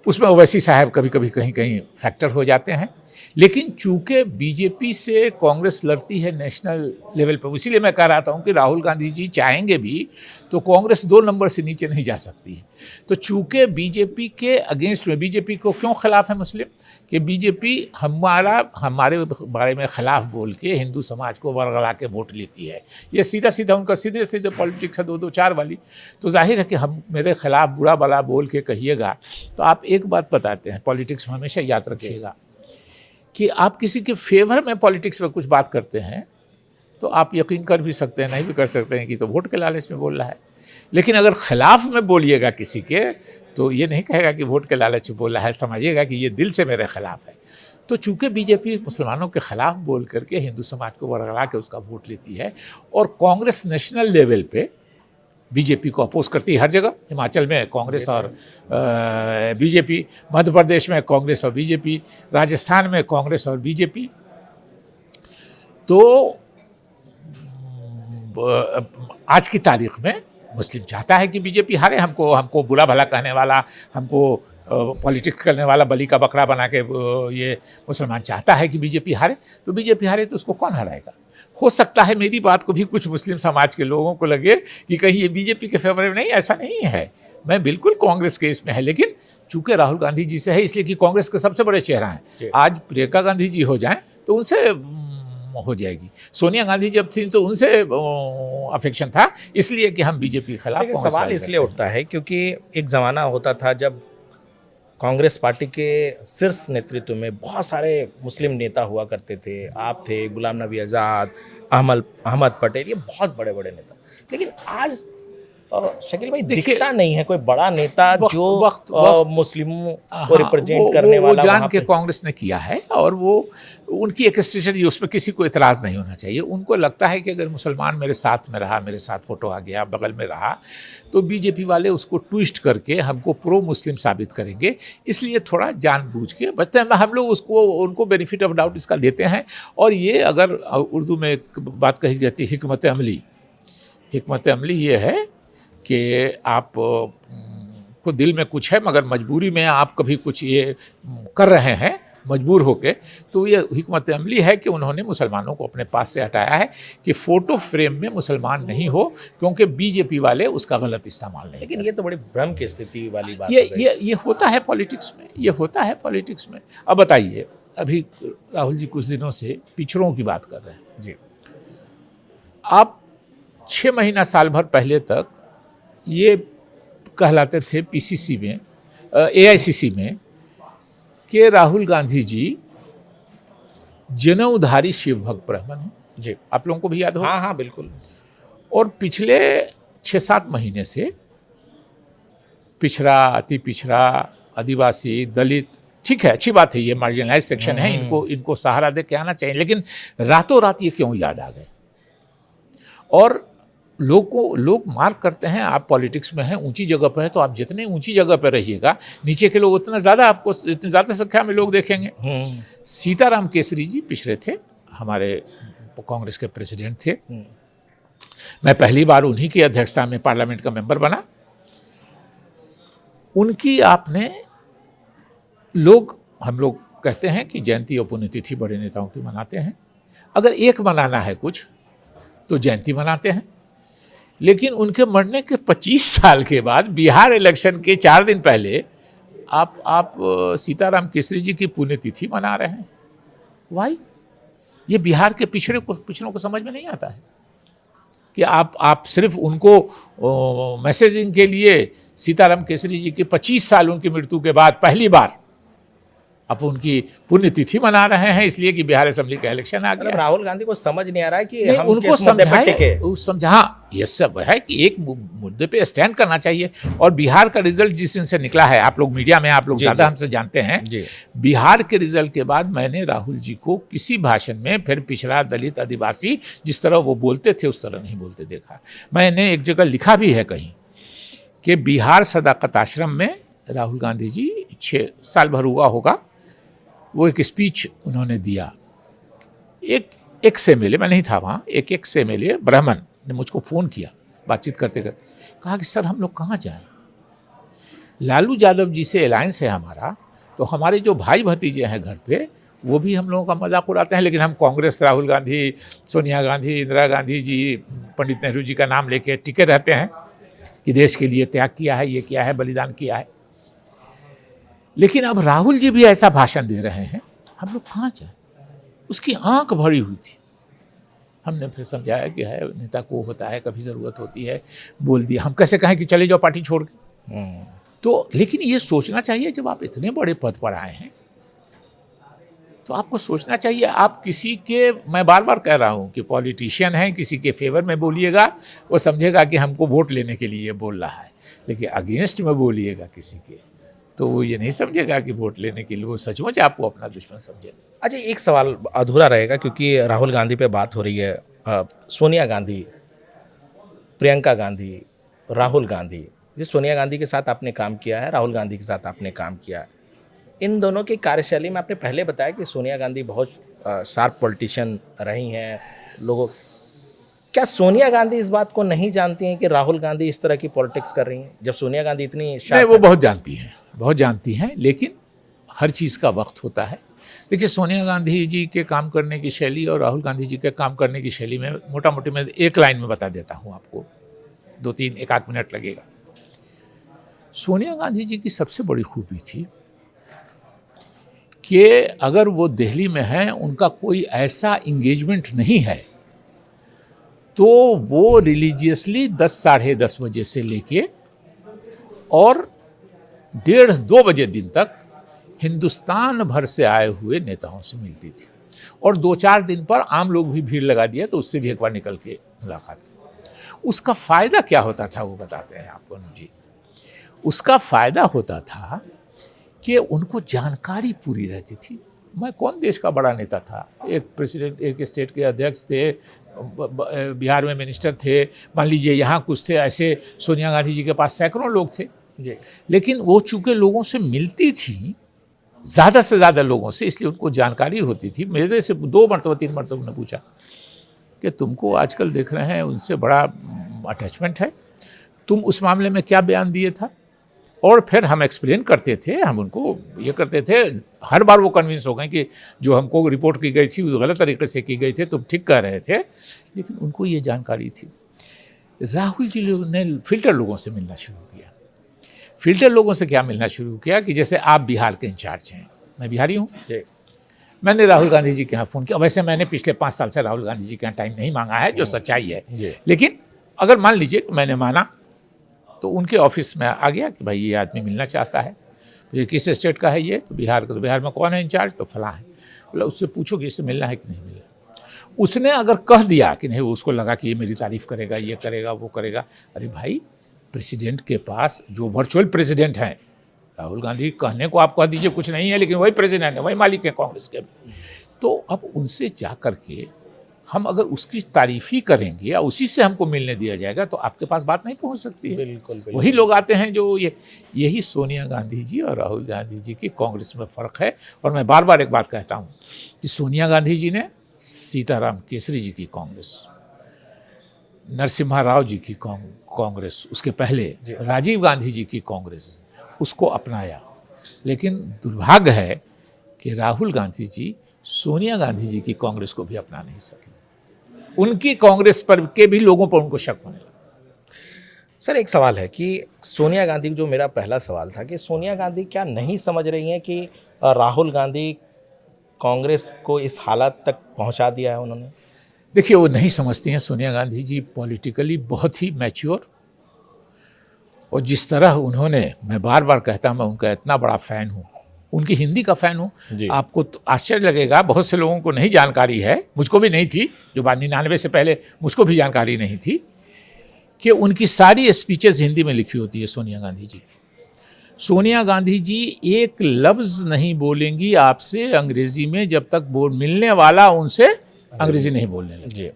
उसमें ओवैसी साहब कभी कभी कहीं कहीं फैक्टर हो जाते हैं, लेकिन चूंकि बीजेपी से कांग्रेस लड़ती है नेशनल लेवल पर, इसीलिए मैं कह रहा था कि राहुल गांधी जी चाहेंगे भी तो कांग्रेस 2 नंबर से नीचे नहीं जा सकती है। तो चूंकि बीजेपी के अगेंस्ट में, बीजेपी को क्यों खिलाफ है मुस्लिम, कि बीजेपी हमारे बारे में खिलाफ बोल के हिंदू समाज को वरगला के वोट लेती है। ये सीधा सीधा उनका सीधे सीधे पॉलिटिक्स है, 2-2-4 वाली। तो जाहिर है कि हम मेरे खिलाफ बुरा भला बोल के कहिएगा तो आप एक बात बताते हैं, पॉलिटिक्स में हमेशा याद रखिएगा कि आप किसी के फेवर में पॉलिटिक्स में कुछ बात करते हैं तो आप यकीन कर भी सकते हैं, नहीं भी कर सकते हैं कि तो वोट के लालच में बोल रहा है। लेकिन अगर खिलाफ में बोलिएगा किसी के तो ये नहीं कहेगा कि वोट के लालच में बोल रहा है, समझिएगा कि ये दिल से मेरे खिलाफ है। तो चूंकि बीजेपी मुसलमानों के खिलाफ बोल करके हिंदू समाज को वरगला के उसका वोट लेती है, और कांग्रेस नेशनल लेवल पे बीजेपी को अपोज करती है हर जगह। हिमाचल में कांग्रेस और बीजेपी, मध्य प्रदेश में कांग्रेस और बीजेपी, राजस्थान में कांग्रेस और बीजेपी। तो आज की तारीख में मुस्लिम चाहता है कि बीजेपी हारे। हमको बुरा भला कहने वाला, हमको पॉलिटिक्स करने वाला बलि का बकरा बना के ये मुसलमान चाहता है कि बीजेपी हारे। तो बीजेपी हारे तो उसको कौन हराएगा? हो सकता है मेरी बात को भी कुछ मुस्लिम समाज के लोगों को लगे कि कहीं ये बीजेपी के फेवर में, नहीं, ऐसा नहीं है। मैं बिल्कुल कांग्रेस के इसमें है, लेकिन चूंकि राहुल गांधी जी से है इसलिए कि कांग्रेस के सबसे बड़े चेहरा हैं। आज प्रियंका गांधी जी हो जाएं तो उनसे हो जाएगी, सोनिया गांधी जब थी तो उनसे अफेक्शन था, इसलिए कि हम बीजेपी के खिलाफ।
सवाल इसलिए उठता है क्योंकि एक ज़माना होता था जब कांग्रेस पार्टी के शीर्ष नेतृत्व में बहुत सारे मुस्लिम नेता हुआ करते थे। आप थे, गुलाम नबी आज़ाद, अहमद पटेल, ये बहुत बड़े बड़े नेता। लेकिन आज शकील भाई दिखता नहीं है कोई बड़ा नेता जो मुस्लिमों को रिप्रेजेंट करने वाला।
वो जान के कांग्रेस ने किया है, और वो उनकी एक स्ट्रेटजी, उसमें किसी को इतराज़ नहीं होना चाहिए। उनको लगता है कि अगर मुसलमान मेरे साथ में रहा, मेरे साथ फोटो आ गया, बगल में रहा, तो बीजेपी वाले उसको ट्विस्ट करके हमको प्रो मुस्लिम साबित करेंगे, इसलिए थोड़ा जानबूझ के बचते हैं। हम लोग उनको बेनिफिट ऑफ डाउट इसका देते हैं। और ये अगर उर्दू में एक बात कही जाती है, हिकमत अमली ये है कि आप को दिल में कुछ है मगर मजबूरी में आप कभी कुछ ये कर रहे हैं मजबूर होके, तो ये हिकमत अमली है कि उन्होंने मुसलमानों को अपने पास से हटाया है कि फ़ोटो फ्रेम में मुसलमान नहीं हो, क्योंकि बीजेपी वाले उसका गलत इस्तेमाल नहीं।
लेकिन ये तो बड़ी भ्रम की स्थिति वाली बात
ये होता है पॉलिटिक्स में, ये होता है पॉलिटिक्स में। अब बताइए, अभी राहुल जी कुछ दिनों से पिछड़ों की बात कर रहे हैं जी। आप 6 महीना साल भर पहले तक ये कहलाते थे पीसीसी में, एआईसीसी में, कि राहुल गांधी जी जनेऊधारी शिव भक्त ब्राह्मण हैं जी। आप लोगों को भी याद हो?
हाँ हाँ बिल्कुल।
और पिछले 6-7 महीने से पिछड़ा, अति पिछड़ा, आदिवासी, दलित, ठीक है, अच्छी बात है, ये मार्जिनलाइज सेक्शन है, इनको सहारा दे के आना चाहिए। लेकिन रातों रात ये क्यों याद आ गए? और लोग मार्क करते हैं। आप पॉलिटिक्स में हैं, ऊंची जगह पर है, तो आप जितने ऊंची जगह पर रहिएगा, नीचे के लोग उतना ज़्यादा आपको, इतनी ज़्यादा संख्या में लोग देखेंगे। सीताराम केसरी जी पिछड़े थे, हमारे कांग्रेस के प्रेसिडेंट थे। मैं पहली बार उन्हीं की अध्यक्षता में पार्लियामेंट का मेंबर बना। उनकी आपने हम लोग कहते हैं कि जयंती और पुण्यतिथि बड़े नेताओं की मनाते हैं। अगर एक मनाना है कुछ तो जयंती मनाते हैं, लेकिन उनके मरने के 25 साल के बाद बिहार इलेक्शन के 4 दिन पहले आप सीताराम केसरी जी की पुण्यतिथि मना रहे हैं। वाई? ये बिहार के पिछड़ों को समझ में नहीं आता है कि आप सिर्फ उनको मैसेजिंग के लिए सीताराम केसरी जी के 25 साल उनकी मृत्यु के बाद पहली बार आप उनकी पुण्यतिथि मना रहे हैं, इसलिए कि बिहार असेंबली का इलेक्शन आ गया।
राहुल गांधी को समझ नहीं आ रहा है कि हम
उनको
किस मुद्दे पे टिके।
ये सब है कि एक मुद्दे पे स्टैंड करना चाहिए। और बिहार का रिजल्ट जिस दिन से निकला है, आप लोग मीडिया में आप लोग ज़्यादा हमसे जानते हैं, बिहार के रिजल्ट के बाद मैंने राहुल जी को किसी भाषण में फिर पिछड़ा, दलित, आदिवासी जिस तरह वो बोलते थे उस तरह नहीं बोलते देखा। मैंने एक जगह लिखा भी है कहीं कि बिहार सदाकत आश्रम में राहुल गांधी जी 6 साल भर हुआ होगा, वो एक स्पीच उन्होंने दिया। एक से मिले, मैं नहीं था वहाँ, एक से मिले ब्राह्मण ने मुझको फ़ोन किया बातचीत करते करते, कहा कि सर हम लोग कहाँ जाएं? लालू यादव जी से अलायंस है हमारा, तो हमारे जो भाई भतीजे हैं घर पे वो भी हम लोगों का मजाक उड़ाते हैं, लेकिन हम कांग्रेस, राहुल गांधी, सोनिया गांधी, इंदिरा गांधी जी, पंडित नेहरू जी का नाम लेके टिके रहते हैं कि देश के लिए त्याग किया है, ये किया है, बलिदान किया है। लेकिन अब राहुल जी भी ऐसा भाषण दे रहे हैं, हम लोग कहाँ जाए? उसकी आंख भरी हुई थी। हमने फिर समझाया कि है नेता को होता है, कभी ज़रूरत होती है, बोल दिया। हम कैसे कहें कि चले जाओ पार्टी छोड़ के? तो लेकिन ये सोचना चाहिए, जब आप इतने बड़े पद पर आए हैं तो आपको सोचना चाहिए। आप किसी के, मैं बार बार कह रहा हूँ कि पॉलिटिशियन हैं, किसी के फेवर में बोलिएगा, वो समझेगा कि हमको वोट लेने के लिए बोल रहा है, लेकिन अगेंस्ट में बोलिएगा किसी के, तो वो ये नहीं समझेगा कि वोट लेने के लिए, वो सचमुच आपको अपना दुश्मन समझेगा।
अच्छा, एक सवाल अधूरा रहेगा क्योंकि राहुल गांधी पे बात हो रही है। सोनिया गांधी, प्रियंका गांधी, राहुल गांधी, ये सोनिया गांधी के साथ आपने काम किया है, राहुल गांधी के साथ आपने काम किया है। इन दोनों की कार्यशैली में आपने पहले बताया कि सोनिया गांधी बहुत शार्प पॉलिटिशियन रही हैं। क्या सोनिया गांधी इस बात को नहीं जानती हैं कि राहुल गांधी इस तरह की पॉलिटिक्स कर रही हैं? जब सोनिया गांधी इतनी
नहीं, वो बहुत जानती हैं, लेकिन हर चीज़ का वक्त होता है। देखिए, सोनिया गांधी जी के काम करने की शैली और राहुल गांधी जी के काम करने की शैली में मोटा मोटी मैं एक लाइन में बता देता हूँ आपको, 2-3 एक आध मिनट लगेगा। सोनिया गांधी जी की सबसे बड़ी खूबी थी कि अगर वो दिल्ली में हैं, उनका कोई ऐसा इंगेजमेंट नहीं है, तो वो रिलीजियसली 10 साढ़े 10 बजे से लेके और 1:30-2 बजे दिन तक हिंदुस्तान भर से आए हुए नेताओं से मिलती थी। और 2-4 दिन पर आम लोग भी भीड़ लगा दिया तो उससे भी एक बार निकल के मुलाकात की। उसका फ़ायदा क्या होता था वो बताते हैं आपको जी। उसका फ़ायदा होता था कि उनको जानकारी पूरी रहती थी। मैं कौन देश का बड़ा नेता था, एक प्रेसिडेंट, एक स्टेट के अध्यक्ष थे, बिहार में मिनिस्टर थे, मान लीजिए यहाँ कुछ थे, ऐसे सोनिया गांधी जी के पास सैकड़ों लोग थे जी। लेकिन वो चूँकि लोगों से मिलती थी, ज़्यादा से ज़्यादा लोगों से, इसलिए उनको जानकारी होती थी। मेरे से 2 मरतबा 3 मरतबा उन्होंने पूछा कि तुमको आजकल देख रहे हैं उनसे बड़ा अटैचमेंट है, तुम उस मामले में क्या बयान दिए था? और फिर हम एक्सप्लेन करते थे, हम उनको ये करते थे। हर बार वो कन्विंस हो गए कि जो हमको रिपोर्ट की गई थी वो गलत तरीके से की गई थी, तुम ठीक कह रहे थे, लेकिन उनको ये जानकारी थी। राहुल जी ने फिल्टर लोगों से मिलना शुरू किया। फिल्टर लोगों से क्या मिलना शुरू किया कि जैसे आप बिहार के इंचार्ज हैं, मैं बिहारी हूँ, मैंने राहुल गांधी जी के यहाँ फ़ोन किया। वैसे मैंने पिछले 5 साल से राहुल गांधी जी के यहाँ टाइम नहीं मांगा है, जो सच्चाई है, लेकिन अगर मान लीजिए मैंने माना तो उनके ऑफिस में आ गया कि भाई ये आदमी मिलना चाहता है। मुझे किस स्टेट का है ये? तो बिहार का। तो बिहार में कौन है इंचार्ज? तो फलां है। बोला उससे पूछो कि इससे मिलना है कि नहीं मिलना। उसने अगर कह दिया कि नहीं, उसको लगा कि ये मेरी तारीफ करेगा, ये करेगा, वो करेगा, अरे भाई प्रेसिडेंट के पास जो वर्चुअल प्रेसिडेंट हैं, राहुल गांधी कहने को आप कह दीजिए कुछ नहीं है, लेकिन वही प्रेसिडेंट है, वही मालिक है कांग्रेस के। तो अब उनसे जा कर के हम अगर उसकी तारीफ ही करेंगे या उसी से हमको मिलने दिया जाएगा तो आपके पास बात नहीं पहुंच सकती है।
बिल्कुल।
वही लोग आते हैं जो यही सोनिया गांधी जी और राहुल गांधी जी की कांग्रेस में फ़र्क है। और मैं बार बार एक बात कहता हूँ कि सोनिया गांधी जी ने सीताराम केसरी जी की कांग्रेस, नरसिम्हा राव जी की कांग्रेस, उसके पहले राजीव गांधी जी की कांग्रेस, उसको अपनाया। लेकिन दुर्भाग्य है कि राहुल गांधी जी सोनिया गांधी जी की कांग्रेस को भी अपना नहीं सके। उनकी कांग्रेस पर के भी लोगों पर उनको शक होने लगा।
सर एक सवाल है कि सोनिया गांधी, जो मेरा पहला सवाल था कि सोनिया गांधी क्या नहीं समझ रही हैं कि राहुल गांधी कांग्रेस को इस हालत तक पहुंचा दिया है उन्होंने?
देखिए, वो नहीं समझती हैं। सोनिया गांधी जी पॉलिटिकली बहुत ही मैच्योर, और जिस तरह उन्होंने, मैं बार बार कहता हूँ, मैं उनका इतना बड़ा फ़ैन हूँ, उनकी हिंदी का फ़ैन हूँ। आपको तो आश्चर्य लगेगा, बहुत से लोगों को नहीं जानकारी है, मुझको भी नहीं थी, जो 99 से पहले मुझको भी जानकारी नहीं थी, कि उनकी सारी स्पीचेस हिंदी में लिखी होती है सोनिया गांधी जी की। सोनिया गांधी जी एक लफ्ज़ नहीं बोलेंगी आपसे अंग्रेज़ी में जब तक मिलने वाला उनसे अंग्रेज़ी नहीं बोलने लगे।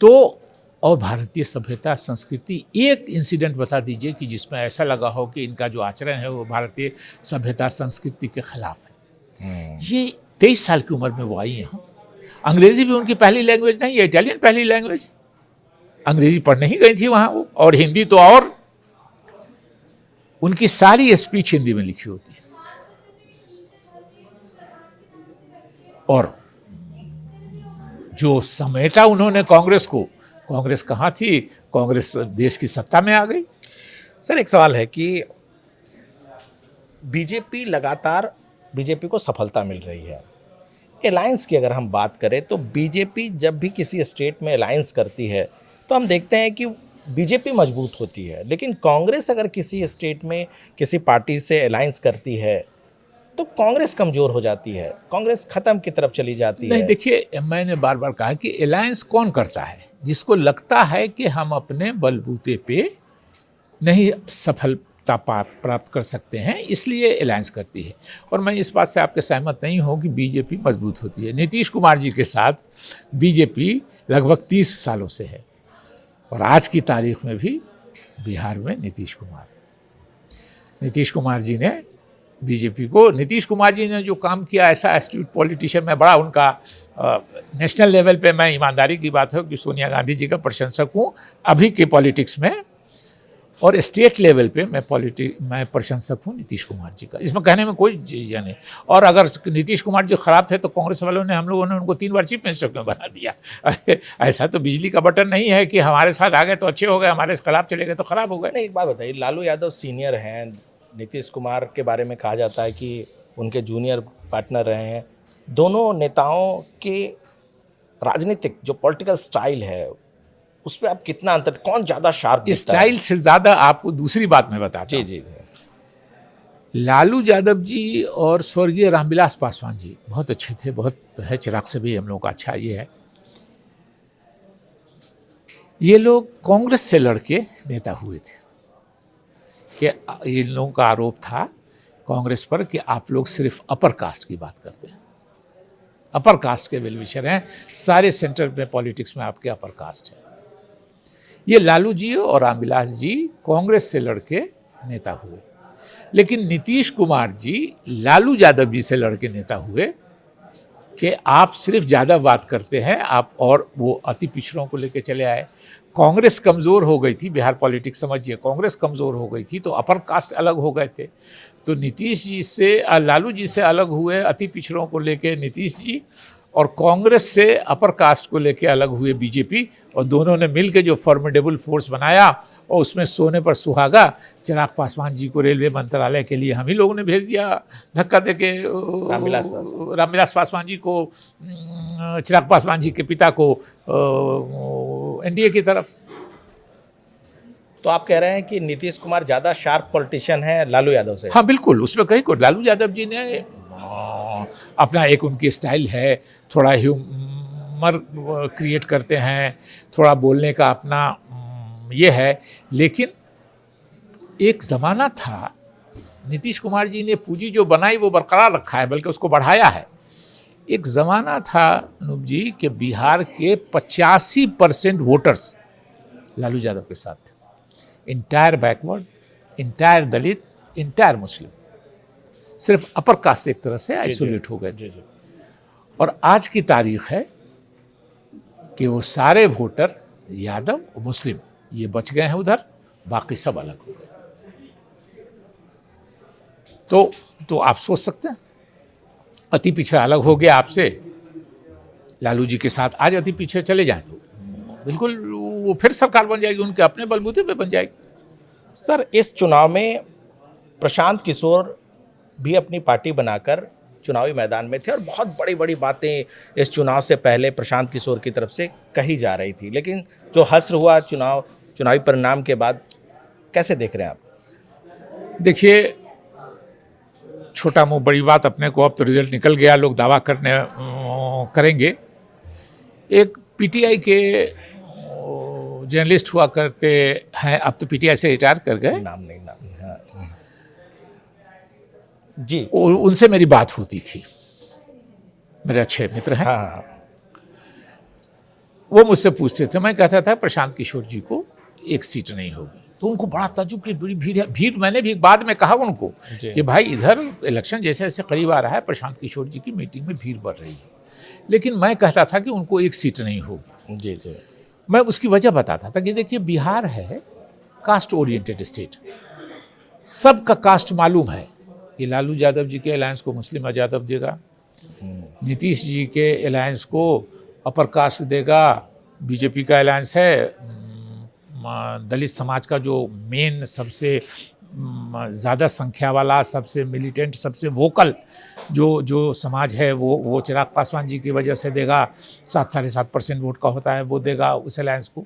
तो और भारतीय सभ्यता संस्कृति, एक इंसिडेंट बता दीजिए कि जिसमें ऐसा लगा हो कि इनका जो आचरण है वो भारतीय सभ्यता संस्कृति के खिलाफ है। ये 23 साल की उम्र में वो आई यहाँ। अंग्रेज़ी भी उनकी पहली लैंग्वेज नहीं है, इटालियन पहली लैंग्वेज। अंग्रेज़ी पढ़ने ही गई थी वहाँ वो, और हिंदी तो और। उनकी सारी स्पीच हिंदी में लिखी होती है। और जो समेटा उन्होंने कांग्रेस को, कांग्रेस कहाँ थी? कांग्रेस देश की सत्ता में आ गई।
सर एक सवाल है कि बीजेपी लगातार, बीजेपी को सफलता मिल रही है। अलायंस की अगर हम बात करें तो बीजेपी जब भी किसी स्टेट में अलायंस करती है तो हम देखते हैं कि बीजेपी मजबूत होती है, लेकिन कांग्रेस अगर किसी स्टेट में किसी पार्टी से अलायंस करती है तो कांग्रेस कमज़ोर हो जाती है, कांग्रेस ख़त्म की तरफ चली जाती है।
नहीं, देखिए, मैंने बार बार कहा कि अलायंस कौन करता है? जिसको लगता है कि हम अपने बलबूते पे नहीं सफलता प्राप्त कर सकते हैं, इसलिए अलायंस करती है। और मैं इस बात से आपके सहमत नहीं हूँ कि बीजेपी मजबूत होती है। नीतीश कुमार जी के साथ बीजेपी लगभग 30 सालों से है, और आज की तारीख में भी बिहार में नीतीश कुमार जी ने बीजेपी को, नीतीश कुमार जी ने जो काम किया, ऐसा एस्ट्यूट पॉलिटिशियन, मैं बड़ा उनका नेशनल लेवल पे, मैं ईमानदारी की बात है कि सोनिया गांधी जी का प्रशंसक हूँ अभी के पॉलिटिक्स में, और स्टेट लेवल पे मैं प्रशंसक हूँ नीतीश कुमार जी का। इसमें कहने में कोई ये नहीं। और अगर नीतीश कुमार जी खराब थे तो कांग्रेस वालों ने, हम लोगों ने उनको 3 बार चीफ मिनिस्टर क्यों बना दिया? ऐसा तो बिजली का बटन नहीं है कि हमारे साथ आ गए तो अच्छे हो गए, हमारे खिलाफ चले गए तो खराब हो गए।
नहीं, एक बात बताइए, लालू यादव सीनियर हैं, नीतीश कुमार के बारे में कहा जाता है कि उनके जूनियर पार्टनर रहे हैं। दोनों नेताओं के राजनीतिक जो पॉलिटिकल स्टाइल है उस पर आप कितना अंतर, कौन ज़्यादा शार्प दिखता है?
स्टाइल से ज़्यादा आपको दूसरी बात मैं बताता हूँ।
जी।
लालू यादव जी और स्वर्गीय रामविलास पासवान जी बहुत अच्छे थे, बहुत है, चिराग से भी हम लोगों का अच्छा ये है। ये लोग कांग्रेस से लड़के नेता हुए थे, कि इन लोगों का आरोप था कांग्रेस पर कि आप लोग सिर्फ अपर कास्ट की बात करते हैं, अपर कास्ट के वेलविशर हैं, सारे सेंटर में पॉलिटिक्स में आपके अपर कास्ट है। ये लालू जी और रामविलास जी कांग्रेस से लड़के नेता हुए, लेकिन नीतीश कुमार जी लालू यादव जी से लड़के नेता हुए कि आप सिर्फ ज़्यादा बात करते हैं आप, और वो अति पिछड़ों को लेके चले आए। कांग्रेस कमज़ोर हो गई थी, बिहार पॉलिटिक्स समझिए, कांग्रेस कमज़ोर हो गई थी तो अपर कास्ट अलग हो गए थे। तो नीतीश जी से, लालू जी से अलग हुए अति पिछड़ों को लेके नीतीश जी, और कांग्रेस से अपर कास्ट को लेके अलग हुए बीजेपी, और दोनों ने मिलकर जो फॉर्मिडेबल फोर्स बनाया, और उसमें सोने पर सुहागा चिराग पासवान जी को रेलवे मंत्रालय के लिए हम ही लोगों ने भेज दिया धक्का देके, रामविलास पासवान जी को, चिराग पासवान जी के पिता को एनडीए की तरफ।
तो आप कह रहे हैं कि नीतीश कुमार ज़्यादा शार्प पॉलिटिशियन है लालू यादव से?
हाँ बिल्कुल, उसमें कहीं को लालू यादव जी ने अपना एक उनकी स्टाइल है, थोड़ा ह्यूमर क्रिएट करते हैं, थोड़ा बोलने का अपना ये है। लेकिन एक ज़माना था, नीतीश कुमार जी ने पूंजी जो बनाई वो बरकरार रखा है, बल्कि उसको बढ़ाया है। एक ज़माना था अनूप जी कि बिहार के 85% वोटर्स लालू यादव के साथ थे। इंटायर बैकवर्ड, इंटायर दलित, इंटायर मुस्लिम, सिर्फ अपर कास्ट एक तरह से आइसोलेट हो गए।
जी जी।
और आज की तारीख है कि वो सारे वोटर यादव और मुस्लिम ये बच गए हैं उधर, बाकी सब अलग हो गए। तो आप सोच सकते हैं, अति पिछड़ा अलग हो गया आपसे, लालू जी के साथ आज अति पीछे चले जाएं तो बिल्कुल वो फिर सरकार बन जाएगी, उनके अपने बलबूते पे बन जाएगी।
सर, इस चुनाव में प्रशांत किशोर भी अपनी पार्टी बनाकर चुनावी मैदान में थे और बहुत बड़ी बड़ी बातें इस चुनाव से पहले प्रशांत किशोर की तरफ से कही जा रही थी, लेकिन जो हश्र हुआ चुनावी परिणाम के बाद, कैसे देख रहे हैं आप?
देखिए, छोटा मुंह बड़ी बात अपने को, अब तो रिजल्ट निकल गया, लोग दावा करेंगे। एक पीटीआई के जर्नलिस्ट हुआ करते हैं, अब तो पीटीआई से रिटायर कर गए,
नाम नहीं हाँ। जी।
उनसे मेरी बात होती थी, मेरे अच्छे मित्र हैं।
हाँ।
वो मुझसे पूछते थे, मैं कहता था प्रशांत किशोर जी को एक सीट नहीं होगी, तो उनको बड़ा ताज्जुब की बड़ी भीड़ मैंने भी बाद में कहा उनको कि भाई इधर इलेक्शन जैसे जैसे करीब आ रहा है, प्रशांत किशोर जी की मीटिंग में भीड़ बढ़ रही है, लेकिन मैं कहता था कि उनको एक सीट नहीं होगी।
जी जी।
मैं उसकी वजह बताता था कि देखिए, बिहार है कास्ट ओरिएंटेड स्टेट, सबका कास्ट मालूम है कि लालू यादव जी के अलायंस को मुस्लिम यादव देगा, नीतीश जी के अलायंस को अपर कास्ट देगा, बीजेपी का अलायंस है दलित समाज का जो मेन सबसे ज़्यादा संख्या वाला, सबसे मिलिटेंट, सबसे वोकल जो समाज है वो चिराग पासवान जी की वजह से देगा, 7-7.5% वोट का होता है, वो देगा उस अलायंस को।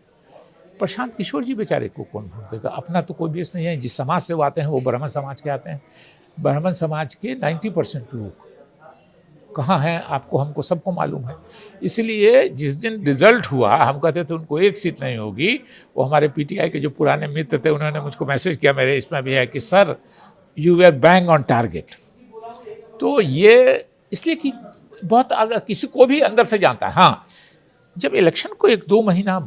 प्रशांत किशोर जी बेचारे को कौन वोट देगा? अपना तो कोई बेस नहीं है, जिस समाज से वो आते हैं वो ब्राह्मण समाज के आते हैं। ब्राह्मण समाज के 90% लोग कहाँ हैं आपको हमको सबको मालूम है। इसलिए जिस दिन रिजल्ट हुआ, हम कहते थे उनको एक सीट नहीं होगी, वो हमारे पीटीआई के जो पुराने मित्र थे उन्होंने मुझको मैसेज किया, मेरे इसमें भी है कि sir you were bang on target. तो ये इसलिए कि बहुत किसी को भी अंदर से जानता है। हाँ, जब इलेक्शन को 1-2 महीना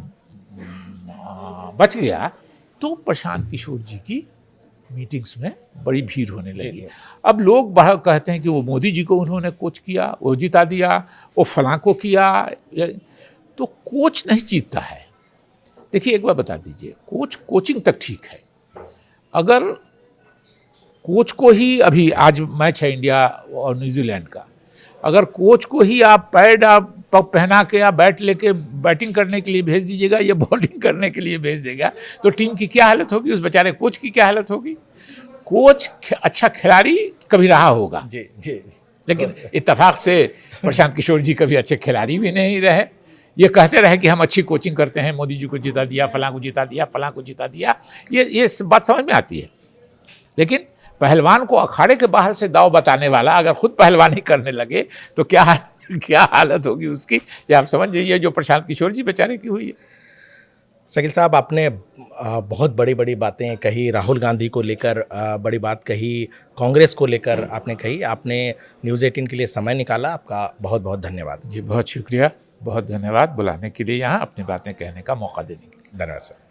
बच गया तो प्रशांत किशोर जी की मीटिंग्स में बड़ी भीड़ होने लगी। अब लोग बाहर कहते हैं कि वो मोदी जी को उन्होंने कोच किया, वो जिता दिया, वो फलां को किया। तो कोच नहीं जीतता है। देखिए, एक बार बता दीजिए, कोचिंग तक ठीक है, अगर कोच को ही, अभी आज मैच है इंडिया और न्यूजीलैंड का, अगर कोच को ही आप पैड पहना के या बैट लेके बैटिंग करने के लिए भेज दीजिएगा या बॉलिंग करने के लिए भेज देगा, तो टीम की क्या हालत होगी, उस बेचारे कोच की क्या हालत होगी? कोच अच्छा खिलाड़ी कभी रहा होगा
जी जी,
लेकिन इत्तेफाक से प्रशांत किशोर जी कभी अच्छे खिलाड़ी भी नहीं रहे। ये कहते रहे कि हम अच्छी कोचिंग करते हैं, मोदी जी को जिता दिया, फलां को जिता दिया, फलां को जिता दिया, ये बात समझ में आती है। लेकिन पहलवान को अखाड़े के बाहर से दाव बताने वाला अगर खुद पहलवानी करने लगे तो क्या हालत होगी उसकी, ये आप समझ लीजिए जो प्रशांत किशोर जी बेचारे की हुई है।
शकील साहब, आपने बहुत बड़ी बड़ी बातें कही, राहुल गांधी को लेकर बड़ी बात कही, कांग्रेस को लेकर आपने कही। आपने न्यूज़ 18 के लिए समय निकाला, आपका बहुत बहुत धन्यवाद।
जी बहुत शुक्रिया, बहुत धन्यवाद बुलाने के लिए, यहाँ अपनी बातें कहने का मौका देने के लिए।
धन्यवाद सर।